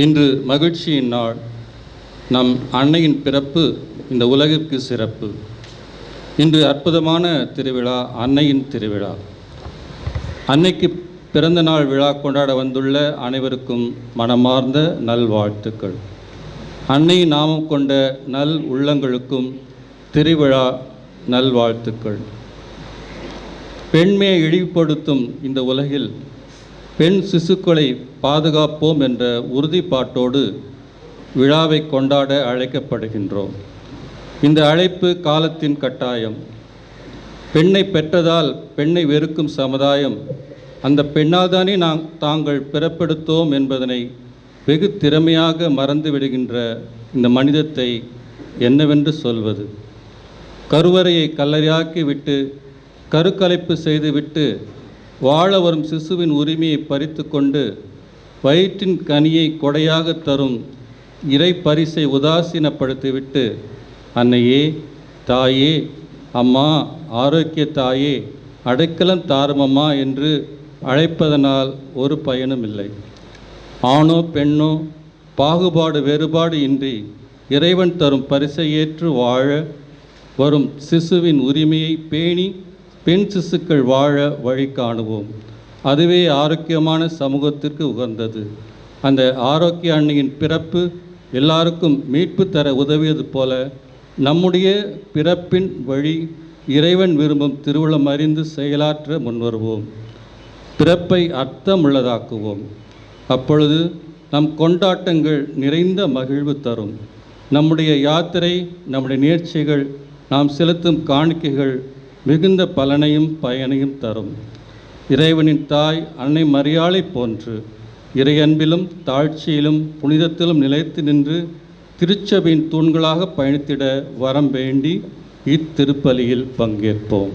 இன்று மகிழ்ச்சியின் நாள். நம் அன்னையின் பிறப்பு இந்த உலகிற்கு சிறப்பு. இன்று அற்புதமான திருவிழா, அன்னையின் திருவிழா. அன்னைக்கு பிறந்த நாள் விழா கொண்டாட வந்துள்ள அனைவருக்கும் மனமார்ந்த நல்வாழ்த்துக்கள். அன்னை நாமம் கொண்ட நல் உள்ளங்களுக்கும் திருவிழா நல்வாழ்த்துக்கள். பெண்மையை இழிவுபடுத்தும் இந்த உலகில் பெண் சிசுக்களை பாதுகாப்போம் என்ற உறுதிப்பாட்டோடு விழாவை கொண்டாட அழைக்கப்படுகின்றோம். இந்த அழைப்பு காலத்தின் கட்டாயம். பெண்ணை பெற்றதால் பெண்ணை வெறுக்கும் சமுதாயம் அந்த பெண்ணால் தானே தாங்கள் பிறப்பெடுத்தோம் என்பதனை வெகு திறமையாக மறந்து விடுகின்ற இந்த மனிதத்தை என்னவென்று சொல்வது? கருவறையை கல்லறையாக்கி விட்டு கருக்கலைப்பு செய்துவிட்டு வாழ வரும் சிசுவின் உரிமையை பறித்து கொண்டு வயிற்றின் கனியை கொடையாக தரும் இறை பரிசை உதாசீனப்படுத்திவிட்டு அன்னையே, தாயே, அம்மா, ஆரோக்கிய தாயே, அடைக்கலம் தாருமம்மா என்று அழைப்பதனால் ஒரு பயனும் இல்லை. ஆணோ பெண்ணோ பாகுபாடு வேறுபாடு இன்றி இறைவன் தரும் பரிசை ஏற்று வாழ வரும் சிசுவின் உரிமையை பேணி பெண் சிசுக்கள் வாழ வழி காணுவோம். அதுவே ஆரோக்கியமான சமூகத்திற்கு உகந்தது. அந்த ஆரோக்கிய அன்னையின் பிறப்பு எல்லாருக்கும் மீட்பு தர உதவியது போல நம்முடைய பிறப்பின் வழி இறைவன் விரும்பும் திருவுளம் அறிந்து செயலாற்ற முன்வருவோம். பிறப்பை அர்த்தமுள்ளதாக்குவோம். அப்பொழுது நம் கொண்டாட்டங்கள் நிறைந்த மகிழ்வு தரும். நம்முடைய யாத்திரை, நம்முடைய நேர்ச்சிகள், நாம் செலுத்தும் காணிக்கைகள் மிகுந்த பலனையும் பயனையும் தரும். இறைவனின் தாய் அன்னை மரியாளை போன்று இறையன்பிலும் தாழ்ச்சியிலும் புனிதத்திலும் நிலைத்து நின்று திருச்சபையின் தூண்களாக பயணித்திட வரம் வேண்டி இத்திருப்பலியில் பங்கேற்போம்.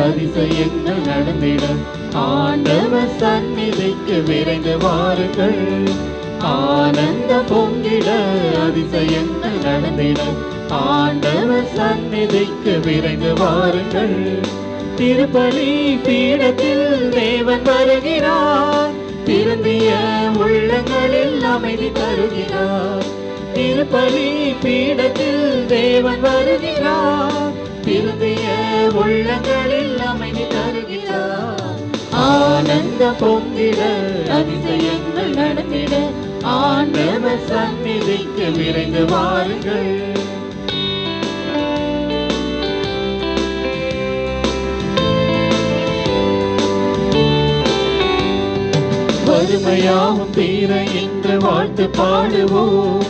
அதிசயங்கள் நடந்திட ஆண்டவர் சந்நிதிக்கு விரைந்து வாருங்கள். ஆனந்த பொங்கிட அதிசயங்கள் நடந்திட ஆண்டவர் சந்நிதிக்கு விரைந்து வாருங்கள். திருப்பலி பீடத்தில் தேவன் வருகிறார். திருந்திய உள்ளங்களில் அமைதி தருகிறார். திருப்பலி பீடத்தில் தேவன் வருகிறார். திருந்திய உள்ளங்களில் அமைதி தருகிறார். ஆனந்த பொங்கிட அதிசயங்கள் நடந்திட ஆண்டவர் சந்நிதிக்கு விரைந்து வாருங்கள். வறுமையாவும் தீர என்று வாழ்த்து பாடுவோம்.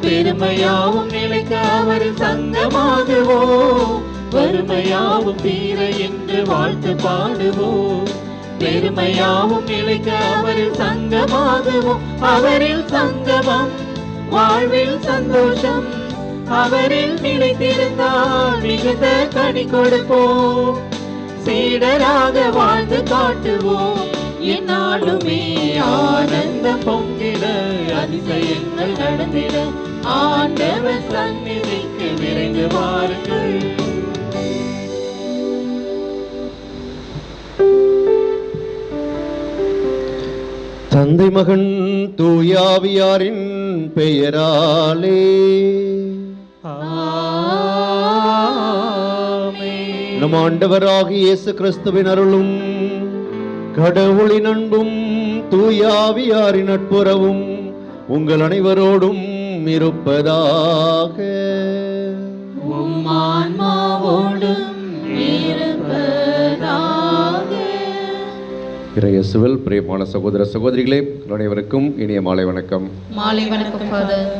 பெருமையாவும் நிலைக்க அவர் சங்கமாகுவோம். வறுமையாவும் தீர என்று வாழ்த்து பாடுவோம். பெருமையாவும் நிலைக்க அவரில் சங்கமாகுவோம். அவரில் சங்கமம், வாழ்வில் சந்தோஷம். அவரில் நிலைத்திருந்தால் மிகுந்த கனி கொடுப்போம். சீடராக வாழ்ந்து காட்டுவோம். என்னாலுமே ஆனந்தம் பொங்கிட அதிசயங்கள் நடந்திட ஆண்டவர் சந்நிதிக்கு விரைந்து வாருங்கள். தந்தை மகன் தூயாவியாரின் பெயராலே நம் ஆண்டவராகிய இயேசு கிறிஸ்துவின் அருளும் கடவுளின் அன்பும் தூயாவியாரின் நட்புறவும் உங்கள் அனைவரோடும் இருப்பதாக. இறையேசுவில் பிரியமான சகோதர சகோதரிகளே, அனைவருக்கும் இனிய மாலை வணக்கம். மாலை வணக்கம் ஃபாதர்.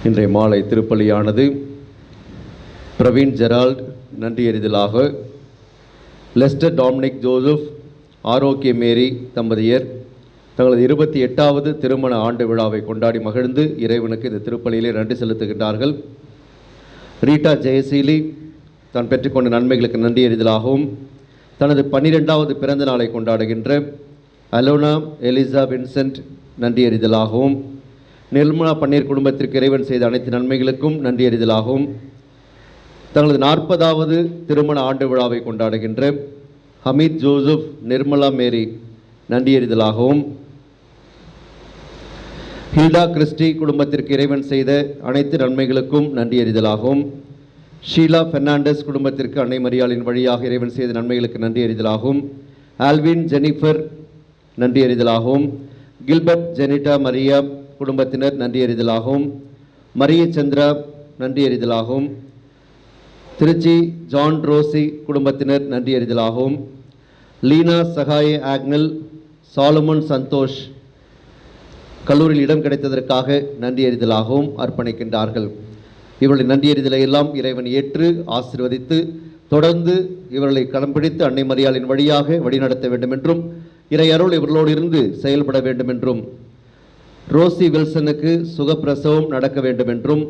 இன்றைய மாலை திருப்பலியானது பிரவீன் ஜெரால்ட் நன்றி எறிதலாக லெஸ்டர் டாமினிக் ஜோசப் ஆரோக்கிய மேரி தம்பதியர் தங்களது 28வது திருமண ஆண்டு விழாவை கொண்டாடி மகிழ்ந்து இறைவனுக்கு இந்த திருப்பலியிலே நன்றி செலுத்துகின்றார்கள். ரீட்டா ஜெயசீலி தான் பெற்றுக்கொண்ட நன்மைகளுக்கு நன்றி எறிதலாகவும் தனது 12வது பிறந்த நாளை கொண்டாடுகின்ற அலோனா எலிசா வின்சென்ட் நன்றி அறிதலாகவும், நிர்மலா பன்னீர் குடும்பத்திற்கு இறைவன் செய்த அனைத்து நன்மைகளுக்கும் நன்றி அறிதலாகவும், தங்களது 40வது திருமண ஆண்டு விழாவை கொண்டாடுகின்ற ஹமீத் ஜோசப் நிர்மலா மேரி நன்றி அறிதலாகவும், ஹில்டா கிறிஸ்டி குடும்பத்திற்கு இறைவன் செய்த அனைத்து நன்மைகளுக்கும் நன்றி அறிதலாகவும், ஷீலா பெர்னாண்டஸ் குடும்பத்திற்கு அன்னை மரியாளின் வழியாக இறைவன் செய்த நன்மைகளுக்கு நன்றி அறிதலாகவும், ஆல்வின் ஜெனிஃபர் நன்றி அறிதலாகவும், கில்பர்ட் ஜெனிட்டா மரியா குடும்பத்தினர் நன்றி அறிதலாகவும், மரிய சந்திரா நன்றி அறிதலாகவும், திருச்சி ஜான் ரோசி குடும்பத்தினர் நன்றி அறிதலாகவும், லீனா சகாய ஆக்னல் சாலமன் சந்தோஷ் கல்லூரியில் இடம் கிடைத்ததற்காக நன்றி அறிதலாகவும் அர்ப்பணிக்கின்றார்கள். இவர்களை நன்றி அறிதலை எல்லாம் இறைவன் ஏற்று ஆசீர்வதித்து தொடர்ந்து இவர்களை கடைப்பிடித்து அன்னை மரியாளின் வழியாக வழிநடத்த வேண்டும் என்றும், இறை அருள் இவர்களோடு இருந்து செயல்பட வேண்டும் என்றும், ரோசி வில்சனுக்கு சுகப்பிரசவம் நடக்க வேண்டும் என்றும்,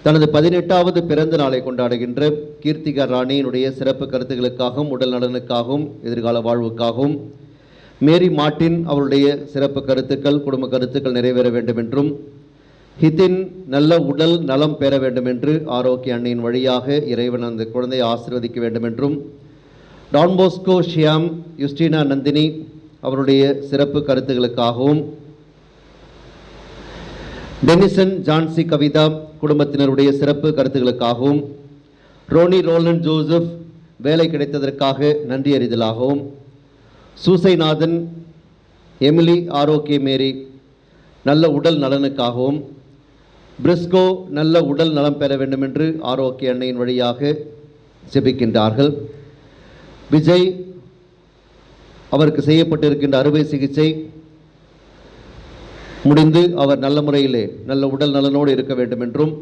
தனது 18வது பிறந்த நாளை கொண்டாடுகின்ற கீர்த்திகா ராணியினுடைய சிறப்பு கருத்துக்களுக்காகவும் உடல் நலனுக்காகவும் எதிர்கால வாழ்வுக்காகவும், மேரி மார்ட்டின் அவருடைய சிறப்பு கருத்துக்கள் குடும்ப கருத்துக்கள் நிறைவேற வேண்டும் என்றும், ஹிதின் நல்ல உடல் நலம் பெற வேண்டும் என்று ஆரோக்கிய அன்னையின் வழியாக இறைவன் அந்த குழந்தையை ஆசீர்வதிக்க வேண்டும் என்றும், டான் போஸ்கோ ஷியாம் யுஸ்டினா நந்தினி அவருடைய சிறப்பு கருத்துக்களுக்காகவும், டெனிசன் ஜான்சி கவிதா குடும்பத்தினருடைய சிறப்பு கருத்துக்களுக்காகவும், ரோனி ரோலன் ஜோசப் வேலை கிடைத்ததற்காக நன்றி அறிதலாகவும், சூசைநாதன் எமிலி ஆரோக்கிய மேரி நல்ல உடல் நலனுக்காகவும், பிரிஸ்கோ நல்ல உடல் நலம் பெற வேண்டும் என்று ஆரோக்கிய அன்னையின் வழியாக ஜெபிக்கின்றார்கள். விஜய் அவருக்கு செய்யப்பட்டிருக்கின்ற அறுவை சிகிச்சை முடிந்து அவர் நல்ல முறையிலே நல்ல உடல் நலனோடு இருக்க வேண்டும் என்றும்,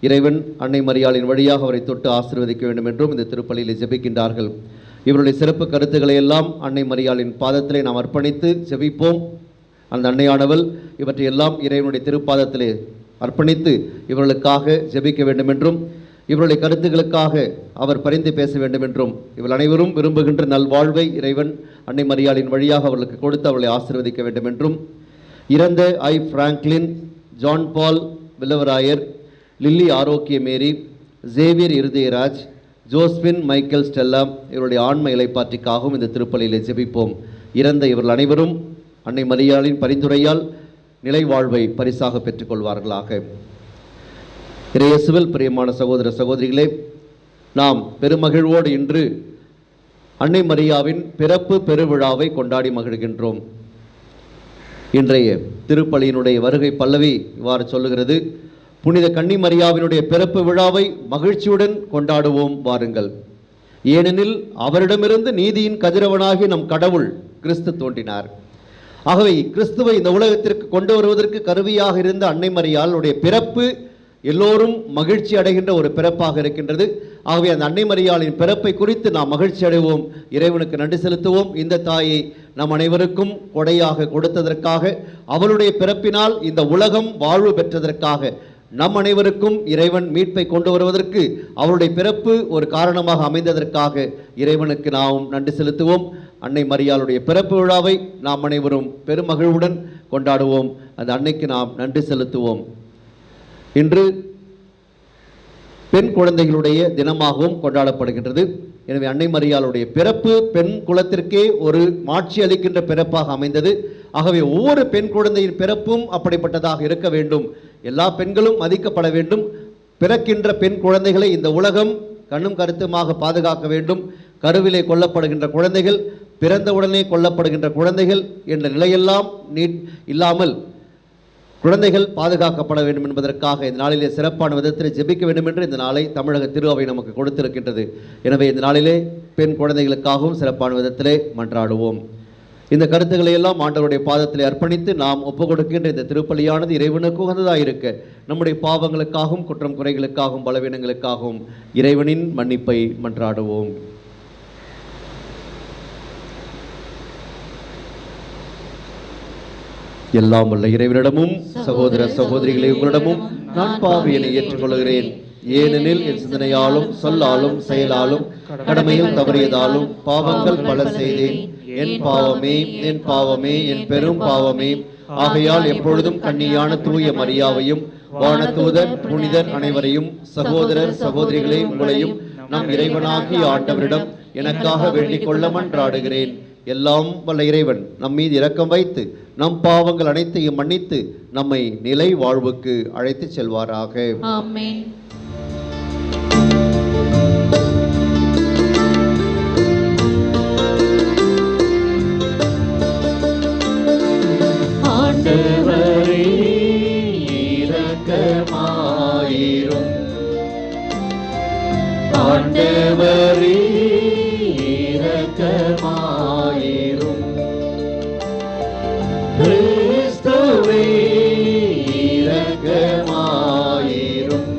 இறைவன் அன்னை மரியாளின் வழியாக அவரை தொட்டு ஆசீர்வதிக்க வேண்டும் என்றும் இந்த திருப்பலியில் ஜெபிக்கின்றார்கள். இவருடைய சிறப்பு கருத்துக்களை எல்லாம் அன்னை மரியாளின் பாதத்திலே நாம் அர்ப்பணித்து ஜெபிப்போம். அந்த அன்னையானவள் இவற்றை எல்லாம் இறைவனுடைய திருப்பாதத்திலே அர்ப்பணித்து இவர்களுக்காக ஜெபிக்க வேண்டும் என்றும், இவருடைய கருத்துக்களுக்காக அவர் பரிந்து பேச வேண்டும் என்றும், இவர்கள் அனைவரும் விரும்புகின்ற நல்வாழ்வை இறைவன் அன்னை மரியாளின் வழியாக அவர்களுக்கு கொடுத்து அவர்களை ஆசீர்வதிக்க வேண்டும் என்றும், இறந்த ஐ Franklin, John Paul Villavarayar, Lily Arokia Mary, Xavier Irudayaraj, Josephine Michael Stella இவருடைய ஆன்ம இலைப்பாற்றிக்காகவும் இந்த திருப்பலியிலே ஜெபிப்போம். இறந்த இவர்கள் அனைவரும் அன்னை மரியாளின் பரிந்துரையால் நிலை வாழ்வை பரிசாக பெற்றுக்கொள்வார்களாக. இயேசுவில் பிரியமான சகோதர சகோதரிகளே, நாம் பெருமகிழ்வோடு இன்று அன்னை மரியாவின் பிறப்பு பெருவிழாவை கொண்டாடி மகிழ்கின்றோம். இன்றைய திருப்பலியினுடைய வருகை பல்லவி இவ்வாறு சொல்லுகிறது: புனித கன்னி மரியாவினுடைய பிறப்பு விழாவை மகிழ்ச்சியுடன் கொண்டாடுவோம் வாருங்கள். ஏனெனில் அவரிடமிருந்து நீதியின் கதிரவனாகி நம் கடவுள் கிறிஸ்து தோன்றினார். ஆகவே கிறிஸ்துவை இந்த உலகத்திற்கு கொண்டு வருவதற்கு கருவியாக இருந்த அன்னை மரியாளுடைய பிறப்பு எல்லோரும் மகிழ்ச்சி அடைகின்ற ஒரு பிறப்பாக இருக்கின்றது. ஆகவே அந்த அன்னை மரியாளின் பிறப்பை குறித்து நாம் மகிழ்ச்சி அடைவோம், இறைவனுக்கு நன்றி செலுத்துவோம். இந்த தாயை நம் அனைவருக்கும் கொடையாக கொடுத்ததற்காக, அவளுடைய பிறப்பினால் இந்த உலகம் வாழ்வு பெற்றதற்காக, நம் அனைவருக்கும் இறைவன் மீட்பை கொண்டு வருவதற்கு அவருடைய பிறப்பு ஒரு காரணமாக அமைந்ததற்காக இறைவனுக்கு நாம் நன்றி செலுத்துவோம். அன்னை மரியாளுடைய பிறப்பு விழாவை நாம் அனைவரும் பெருமகிழ்வுடன் கொண்டாடுவோம். அந்த அன்னைக்கு நாம் நன்றி செலுத்துவோம். இன்று பெண் குழந்தைகளுடைய தினமாகவும் கொண்டாடப்படுகின்றது. எனவே அன்னை மரியாளுடைய பிறப்பு பெண் குலத்திற்கே ஒரு மாட்சி அளிக்கின்ற பிறப்பாக அமைந்தது. ஆகவே ஒவ்வொரு பெண் குழந்தையின் பிறப்பும் அப்படிப்பட்டதாக இருக்க வேண்டும். எல்லா பெண்களும் மதிக்கப்பட வேண்டும். பிறக்கின்ற பெண் குழந்தைகளை இந்த உலகம் கண்ணும் கருத்துமாக பாதுகாக்க வேண்டும். கருவிலே கொல்லப்படுகின்ற குழந்தைகள், பிறந்தவுடனே கொல்லப்படுகின்ற குழந்தைகள் என்ற நிலையெல்லாம் இல்லாமல் குழந்தைகள் பாதுகாக்கப்பட வேண்டும் என்பதற்காக இந்த நாளிலே சிறப்பான விதத்தில் ஜெபிக்க வேண்டும் என்று இந்த நாளை தமிழக திரு அவை நமக்கு கொடுத்திருக்கின்றது. எனவே இந்த நாளிலே பெண் குழந்தைகளுக்காகவும் சிறப்பான விதத்திலே மன்றாடுவோம். இந்த கருத்துக்களை எல்லாம் ஆண்டவருடைய பாதத்திலே அர்ப்பணித்து நாம் ஒப்புக் கொடுக்கின்ற இந்த திருப்பலியானது இறைவனுக்கு உகந்ததாக இருக்க, நம்முடைய பாவங்களுக்காகவும் குற்றம் குறைகளுக்காகவும் பலவீனங்களுக்காகவும் இறைவனின் மன்னிப்பை மன்றாடுவோம். எல்லாம் உள்ள இறைவனிடமும் சகோதர சகோதரிகளை உங்களிடமும் நான் பாவியனை ஏற்றுக்கொள்கிறேன். ஏனெனில் என் சிந்தனையாலும் சொல்லாலும் செயலாலும் கடமையில் தவறியதாலும் பாவங்கள் பல செய்தேன். என் பாவமே, என் பாவமே, என் பெரும் பாவமே. ஆகையால் எப்பொழுதும் கன்னியான தூய மரியாவையும் வானதூதர் புனிதர் அனைவரையும் சகோதரர் சகோதரிகளே உங்களையும் நம் இறைவனாகிய ஆண்டவரிடம் எனக்காக வேண்டிக் கொள்ள மன்றாடுகிறேன். எல்லாம் வல்ல இறைவன் நம் மீது இரக்கம் வைத்து நம் பாவங்கள் அனைத்தையும் மன்னித்து நம்மை நிலை வாழ்வுக்கு அழைத்துச் செல்வாராக. ஆமென். ஆண்டவரே இரக்கமாயிரும். ஆண்டவரே இரக்கமாயிரும். கிறிஸ்துவே இரக்கமாயிரும்.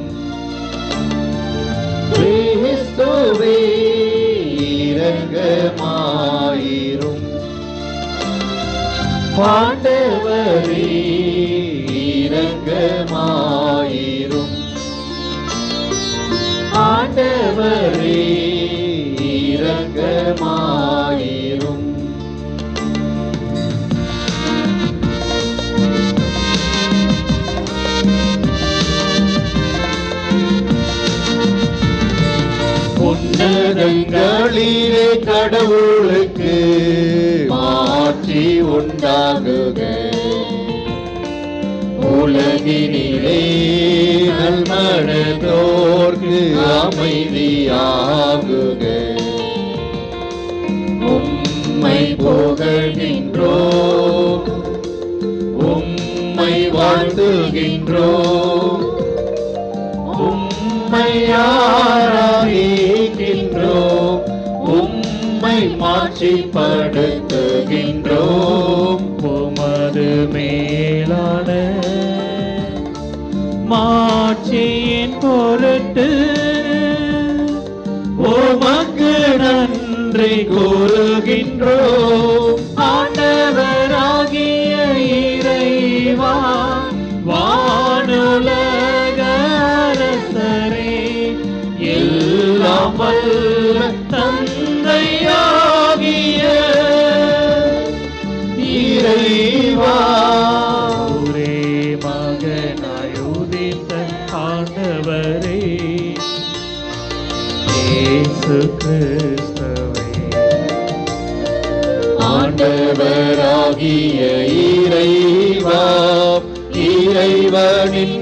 கிறிஸ்துவே இரக்கமாயிரும். ஆண்டவரே இரக்கமாயிரும். ஆண்டவரே இரக்கமாயிரும். உன்னதங்களிலே கடவுளுக்கு மாட்சி உண்டாகுக. உலகினிலே நல்மனதோர்க்கு அமைதியாகுக. உம்மை புகழ்கின்றோம், உம்மை வாழ்த்துகின்றோம், உம்மை ஆராதிக்கின்றோம், உம்மை மாட்சிப்படுத்துகின்றோம். உமது மேலான மாட்சியின் பொருட்டு உமக்கு நன்றி கூறுகின்றோம். ஆண்டவராகிய இறைவா, வானுலக அரசரே, எல்லாம் வல்ல தந்தையாகிய இறைவா, ஒரே மகனாய் உதித்த ஆண்டவரே இயேசு கிறிஸ்துவே, ஆண்டவராகிய இறைவா, இறைவனின்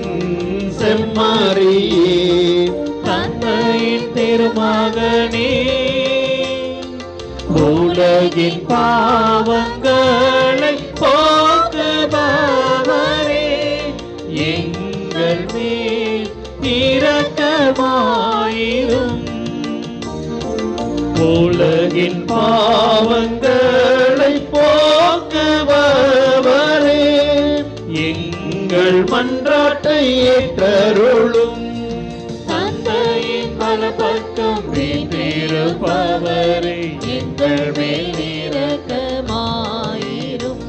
செம்மறியே, தந்தையின் திருமகனே, உலகின் பாவங்களை போக்குபவரே, எங்கள் மேல் இரக்கமாயிரும். உலகின் பாவங்களை போக்குபவரே, எங்கள் மன்றாட்டை ஏற்றருளும். தந்தையின் வலப்பக்கம் வீற்றிருப்பவரே, எங்கள் மேல் இரக்கமாயிரும்.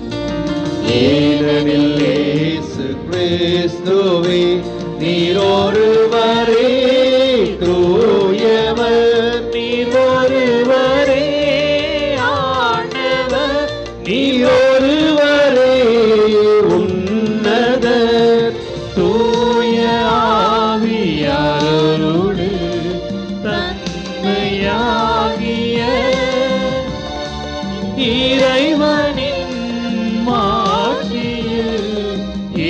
ஏனெனில் இயேசு கிறிஸ்துவே நீரொருவரே தூயவர், நீரொருவரே ஆண்டவர், நீரொருவரே உன்னதர், தூய ஆவியாரோடு தன்மையாகிய இறைவனின் மாட்சியில்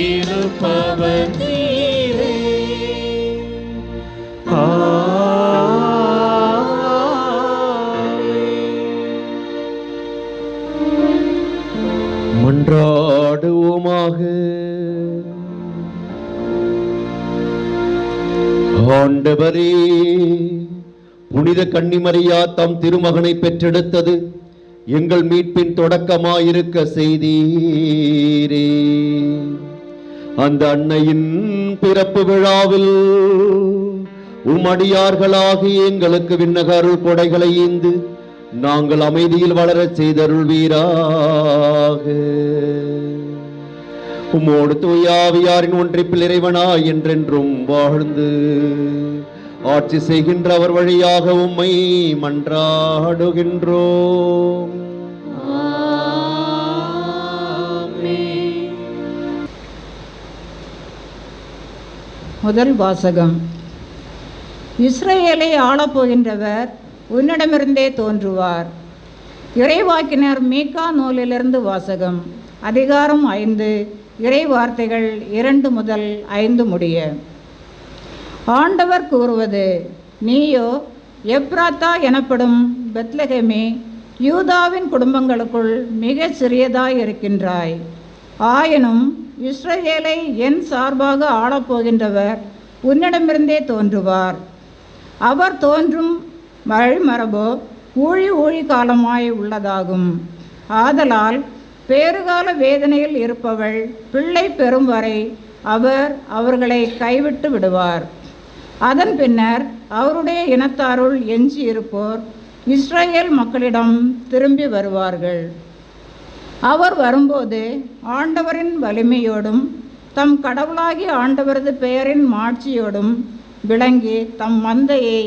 இருப்பவர் நீரே. மன்றாடுவோமாக. ஆண்டவரே, புனித கன்னிமரியா தம் திருமகனை பெற்றெடுத்தது எங்கள் மீட்பின் தொடக்கமாயிருக்க செய்தீரே. அந்த அன்னையின் பிறப்பு விழாவில் உம்மடியார்களாகி எங்களுக்கு விண்ணக அருள் கொடைகளை ஈந்து நாங்கள் அமைதியில் வளரச் செய்தருள்வீராக. உம்மோடு தூயாவியாரின் ஒன்றிப்பில் இறைவனாய் என்றென்றும் வாழ்ந்து ஆட்சி செய்கின்ற அவர் வழியாக உம்மை மன்றாடுகின்றோம். முதல் வாசகம். இஸ்ரவேலை ஆளப்போகின்றவர் உன்னிடமிருந்தே தோன்றுவார். இறைவாக்கினர் மீகா நூலிலிருந்து வாசகம். அதிகாரம் 5, இறை வார்த்தைகள் 2 முதல் 5 முடிய. ஆண்டவர் கூறுவது: நீயோ எப்ராத்தா எனப்படும் பெத்லகேமே, யூதாவின் குடும்பங்களுக்குள் மிக சிறியதாய் இருக்கின்றாய். ஆயினும் இஸ்ரவேலை என் சார்பாக ஆளப்போகின்றவர் உன்னிடமிருந்தே தோன்றுவார். அவர் தோன்றும் வழிமரபோ ஊழி காலமாய் உள்ளதாகும். ஆதலால் பேறுகால வேதனையில் இருப்பவள் பிள்ளை பெறும் வரை அவர் அவர்களை கைவிட்டு விடுவார். அதன் பின்னர் அவருடைய இனத்தாருள் எஞ்சி இருப்போர் இஸ்ரவேல் மக்களிடம் திரும்பி வருவார்கள். அவர் வரும்போது ஆண்டவரின் வலிமையோடும் தம் கடவுளாகிய ஆண்டவரது பெயரின் மாட்சியோடும் விளங்கி தம் மந்தையை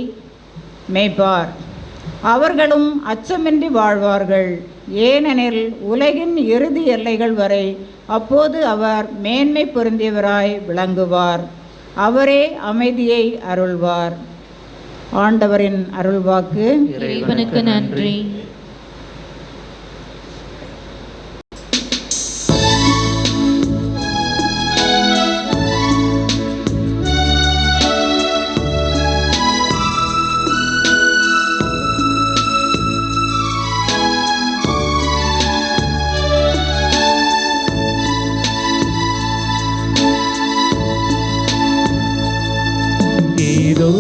மேய்ப்பார். அவர்களும் அச்சமின்றி வாழ்வார்கள். ஏனெனில் உலகின் இறுதி எல்லைகள் வரை அப்போது அவர் மேன்மை பொருந்தியவராய் விளங்குவார். அவரே அமைதியை அருள்வார். ஆண்டவரின் அருள்வாக்கு. இறைவனுக்கு நன்றி. இதோ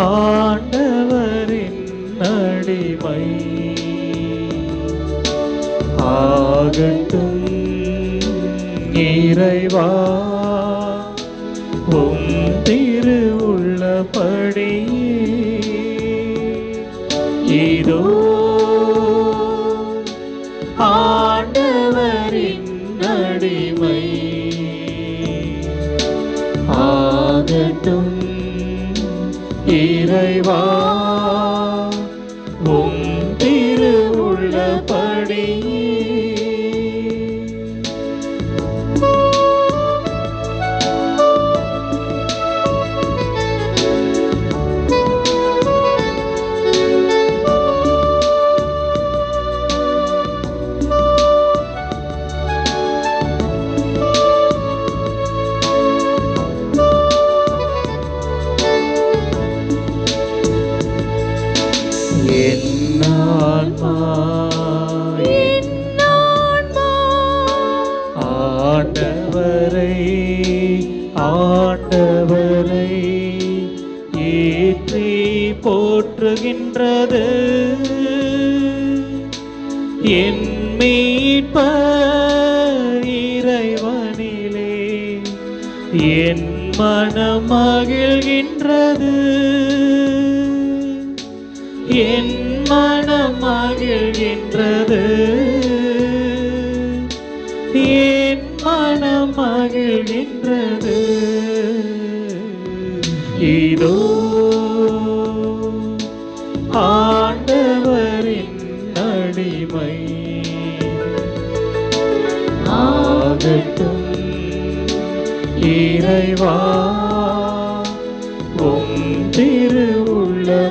ஆண்டவரின் அடிமை ஆகட்டும் இறைவா, உம் திருவுள்ளபடியே. இதோ ஆண்டவரின் அடிமை ஆகட்டும் இறைவா, உம் திருவுள்ளபடியே. ஆண்டவரை ஏற்றி போற்றுகின்றது. என் மீட்பர் இறைவனிலே என் மனம் மகிழ்கின்றது. என் மனம் மகிழ்கின்றது. என் மனம் மகிழ்கின்றது. இதோ ஆண்டவரின் அடிமை ஆகட்டும் இறைவா, உம் திருவுள்ளபடியே.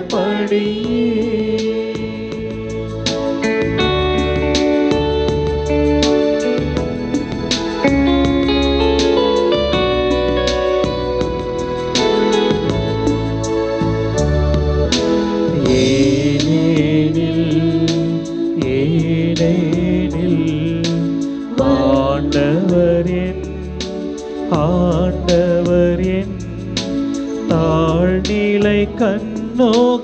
ஆண்டவர் என் தாழ்நிலை கண்ணோக்கினார்.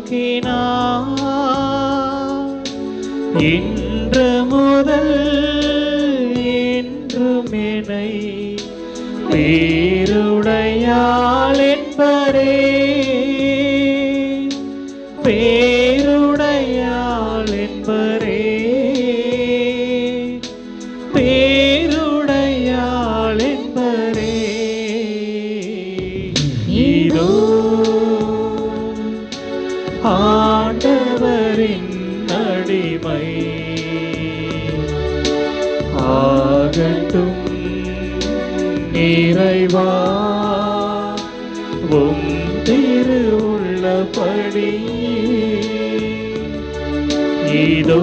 இன்று முதல் என்றும் என்னை பேருடையாள் என்பரே. பேருடையாள் என்பரே. பேருடையாள் என்பரே. இதோ ஆண்டவரின் அடிமை ஆகட்டும் இறைவா உம் திரு உள்ளபடி இதோ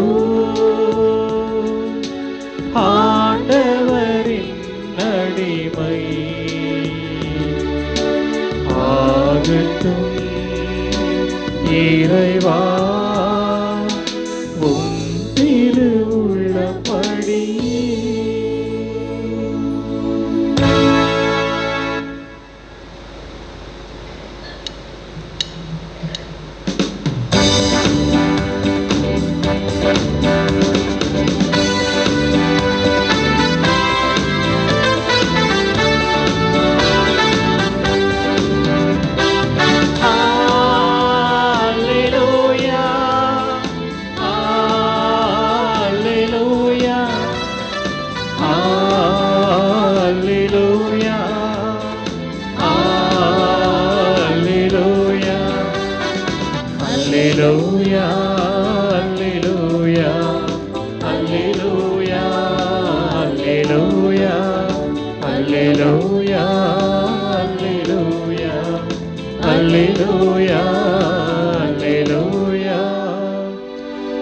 ஆண்டவரின் அடிமை ஆகட்டும். இறைவா உம் திரு உள்ளபடி.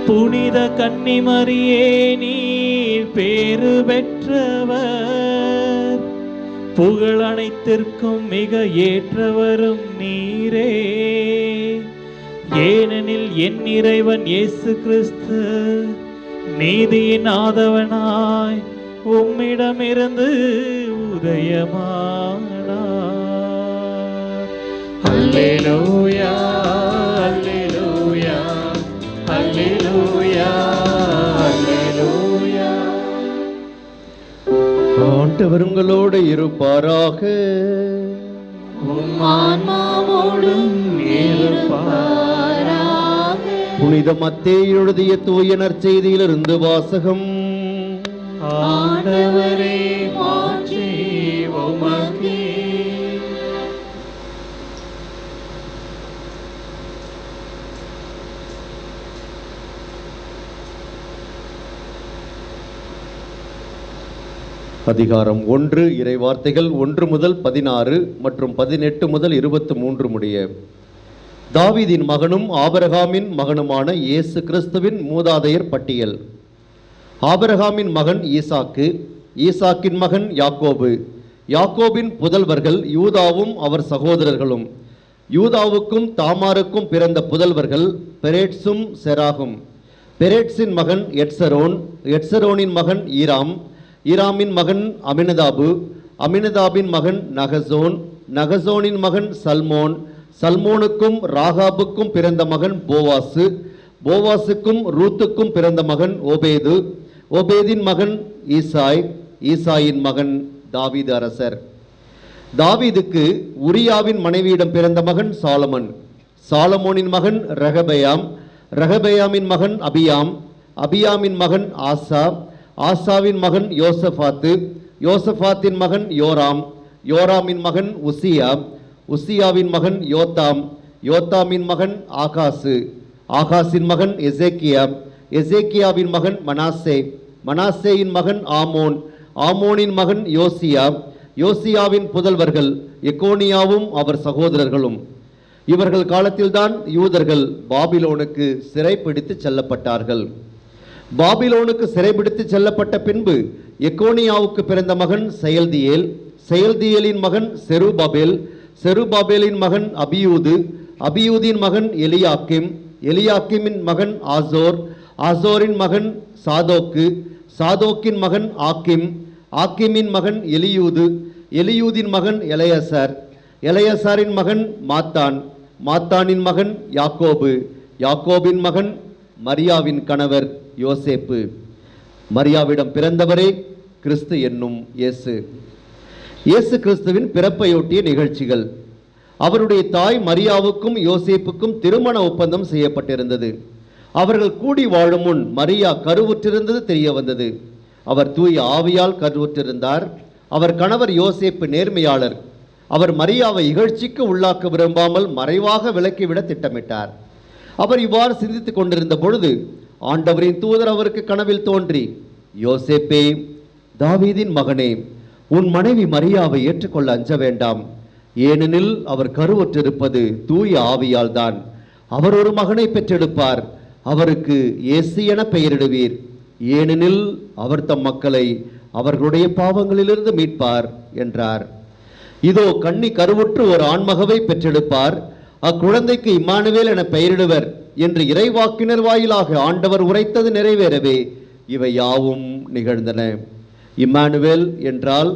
புனித கன்னிமரியே நீர் பேறு பெற்றவர், புகழ் அனைத்திற்கும் மிக ஏற்றவரும் நீரே. ஏனெனில் என் இறைவன் இயேசு கிறிஸ்து நீதியின் ஆதவனாய் உம்மிடமிருந்து உதயமானார். அல்லேலூயா அல்லேலூயா அல்லேலூயா அல்லேலூயா. ஆண்டவர் உங்களோடு இருப்பாராக. உம் ஆன்மாவோடும் இருப்பாராக. புனித மத்தேயு எழுதிய தூய நற்செய்தியிலிருந்து வாசகம். ஆண்டவரே மாற்றி உமக்கே. அதிகாரம் 1 இறைவார்த்தைகள் 1 முதல் 16 மற்றும் 18 முதல் 23 முடிய. தாவீதின் மகனும் ஆபிரகாமின் மகனுமான இயேசு கிறிஸ்துவின் மூதாதையர் பட்டியல். ஆபிரகாமின் மகன் ஈசாக்கு, ஈசாக்கின் மகன் யாக்கோபு, யாக்கோபின் புதல்வர்கள் யூதாவும் அவர் சகோதரர்களும். யூதாவுக்கும் தாமாருக்கும் பிறந்த புதல்வர்கள் பெரேட்ஸும் செராகும். பெரேட்ஸின் மகன் எட்சரோன், எட்சரோனின் மகன் ஈராம், ஈராமின் மகன் அமினதாபு, அமினதாபின் மகன் நகசோன், நகசோனின் மகன் சல்மோன், சல்மோனுக்கும் ராகாபுக்கும் பிறந்த மகன் போவாசு, போவாசுக்கும் ரூத்துக்கும் பிறந்த மகன் ஓபேது, ஓபேதின் மகன் ஈசாய், ஈசாயின் மகன் தாவீது அரசர். தாவீதுக்கு உரியாவின் மனைவியிடம் பிறந்த மகன் சாலமன், சாலமோனின் மகன் ரெகபெயாம், ரெகபெயாமின் மகன் அபியாம், அபியாமின் மகன் ஆசா, ஆசாவின் மகன் யோசபாத்து, யோசபாத்தின் மகன் யோராம், யோராமின் மகன் உசியா, உசியாவின் மகன் யோத்தாம், யோத்தாமின் மகன் ஆகாசு, ஆகாசின் மகன் எசேக்கியா, எசேக்கியாவின் மகன் மனாசே, மனாசேயின் மகன் ஆமோன், ஆமோனின் மகன் யோசியா, யோசியாவின் புதல்வர்கள் எக்கோனியாவும் அவர் சகோதரர்களும். இவர்கள் காலத்தில்தான் யூதர்கள் பாபிலோனுக்கு சிறைப்பிடித்து செல்லப்பட்டார்கள். பாபிலோனுக்கு சிறைபிடித்து செல்லப்பட்ட பின்பு எக்கோனியாவுக்கு பிறந்த மகன் செயல்தியேல், செயல்தியேலின் மகன் செருபாபேல், செருபாபேலின் மகன் அபியூது, அபியூதின் மகன் எலியாக்கிம், எலியாக்கிமின் மகன் ஆசோர், ஆசோரின் மகன் சாதோக்கு, சாதோக்கின் மகன் ஆக்கிம், ஆக்கிமின் மகன் எலியூது, எலியூதின் மகன் எலையசார், எலையசாரின் மகன் மாத்தான், மாத்தானின் மகன் யாக்கோபு, யாக்கோபின் மகன் மரியாவின் கணவர் யோசேப்பு. மரியாவிடம் பிறந்தவரே கிறிஸ்து என்னும் இயேசு. இயேசு கிறிஸ்துவின் பிறப்பையொட்டிய நிகழ்ச்சிகள். அவருடைய தாய் மரியாவுக்கும் யோசேப்புக்கும் திருமண ஒப்பந்தம் செய்யப்பட்டிருந்தது. அவர்கள் கூடி வாழும் முன் மரியா கருவுற்றிருந்தது தெரிய வந்தது. அவர் தூய ஆவியால் கருவுற்றிருந்தார். அவர் கணவர் யோசேப்பு நேர்மையாளர். அவர் மரியாவை இகழ்ச்சிக்கு உள்ளாக்க விரும்பாமல் மறைவாக விலக்கிவிட திட்டமிட்டார். அவர் இவ்வாறு சிந்தித்துக் கொண்டிருந்த பொழுது ஆண்டவரின் தூதர் அவருக்கு கனவில் தோன்றி, யோசேப்பே, தாவீதின் மகனே, உன் மனைவி மரியாவை ஏற்றுக்கொள்ள அஞ்ச வேண்டாம், ஏனெனில் அவர் கருவுற்றிருப்பது தூய ஆவியால் தான். அவர் ஒரு மகனை பெற்றெடுப்பார், அவருக்கு இயேசு என பெயரிடுவீர், ஏனெனில் அவர் தம் மக்களை அவர்களுடைய பாவங்களிலிருந்து மீட்பார் என்றார். இதோ கன்னி கருவுற்று ஒரு ஆண்மகவை பெற்றெடுப்பார், அக்குழந்தைக்கு இம்மானுவேல் என பெயரிடுவர் என்று இறைவாக்கினர் வாயிலாக ஆண்டவர் உரைத்தது நிறைவேறவே இவை யாவும் நிகழ்ந்தன. இம்மானுவேல் என்றால்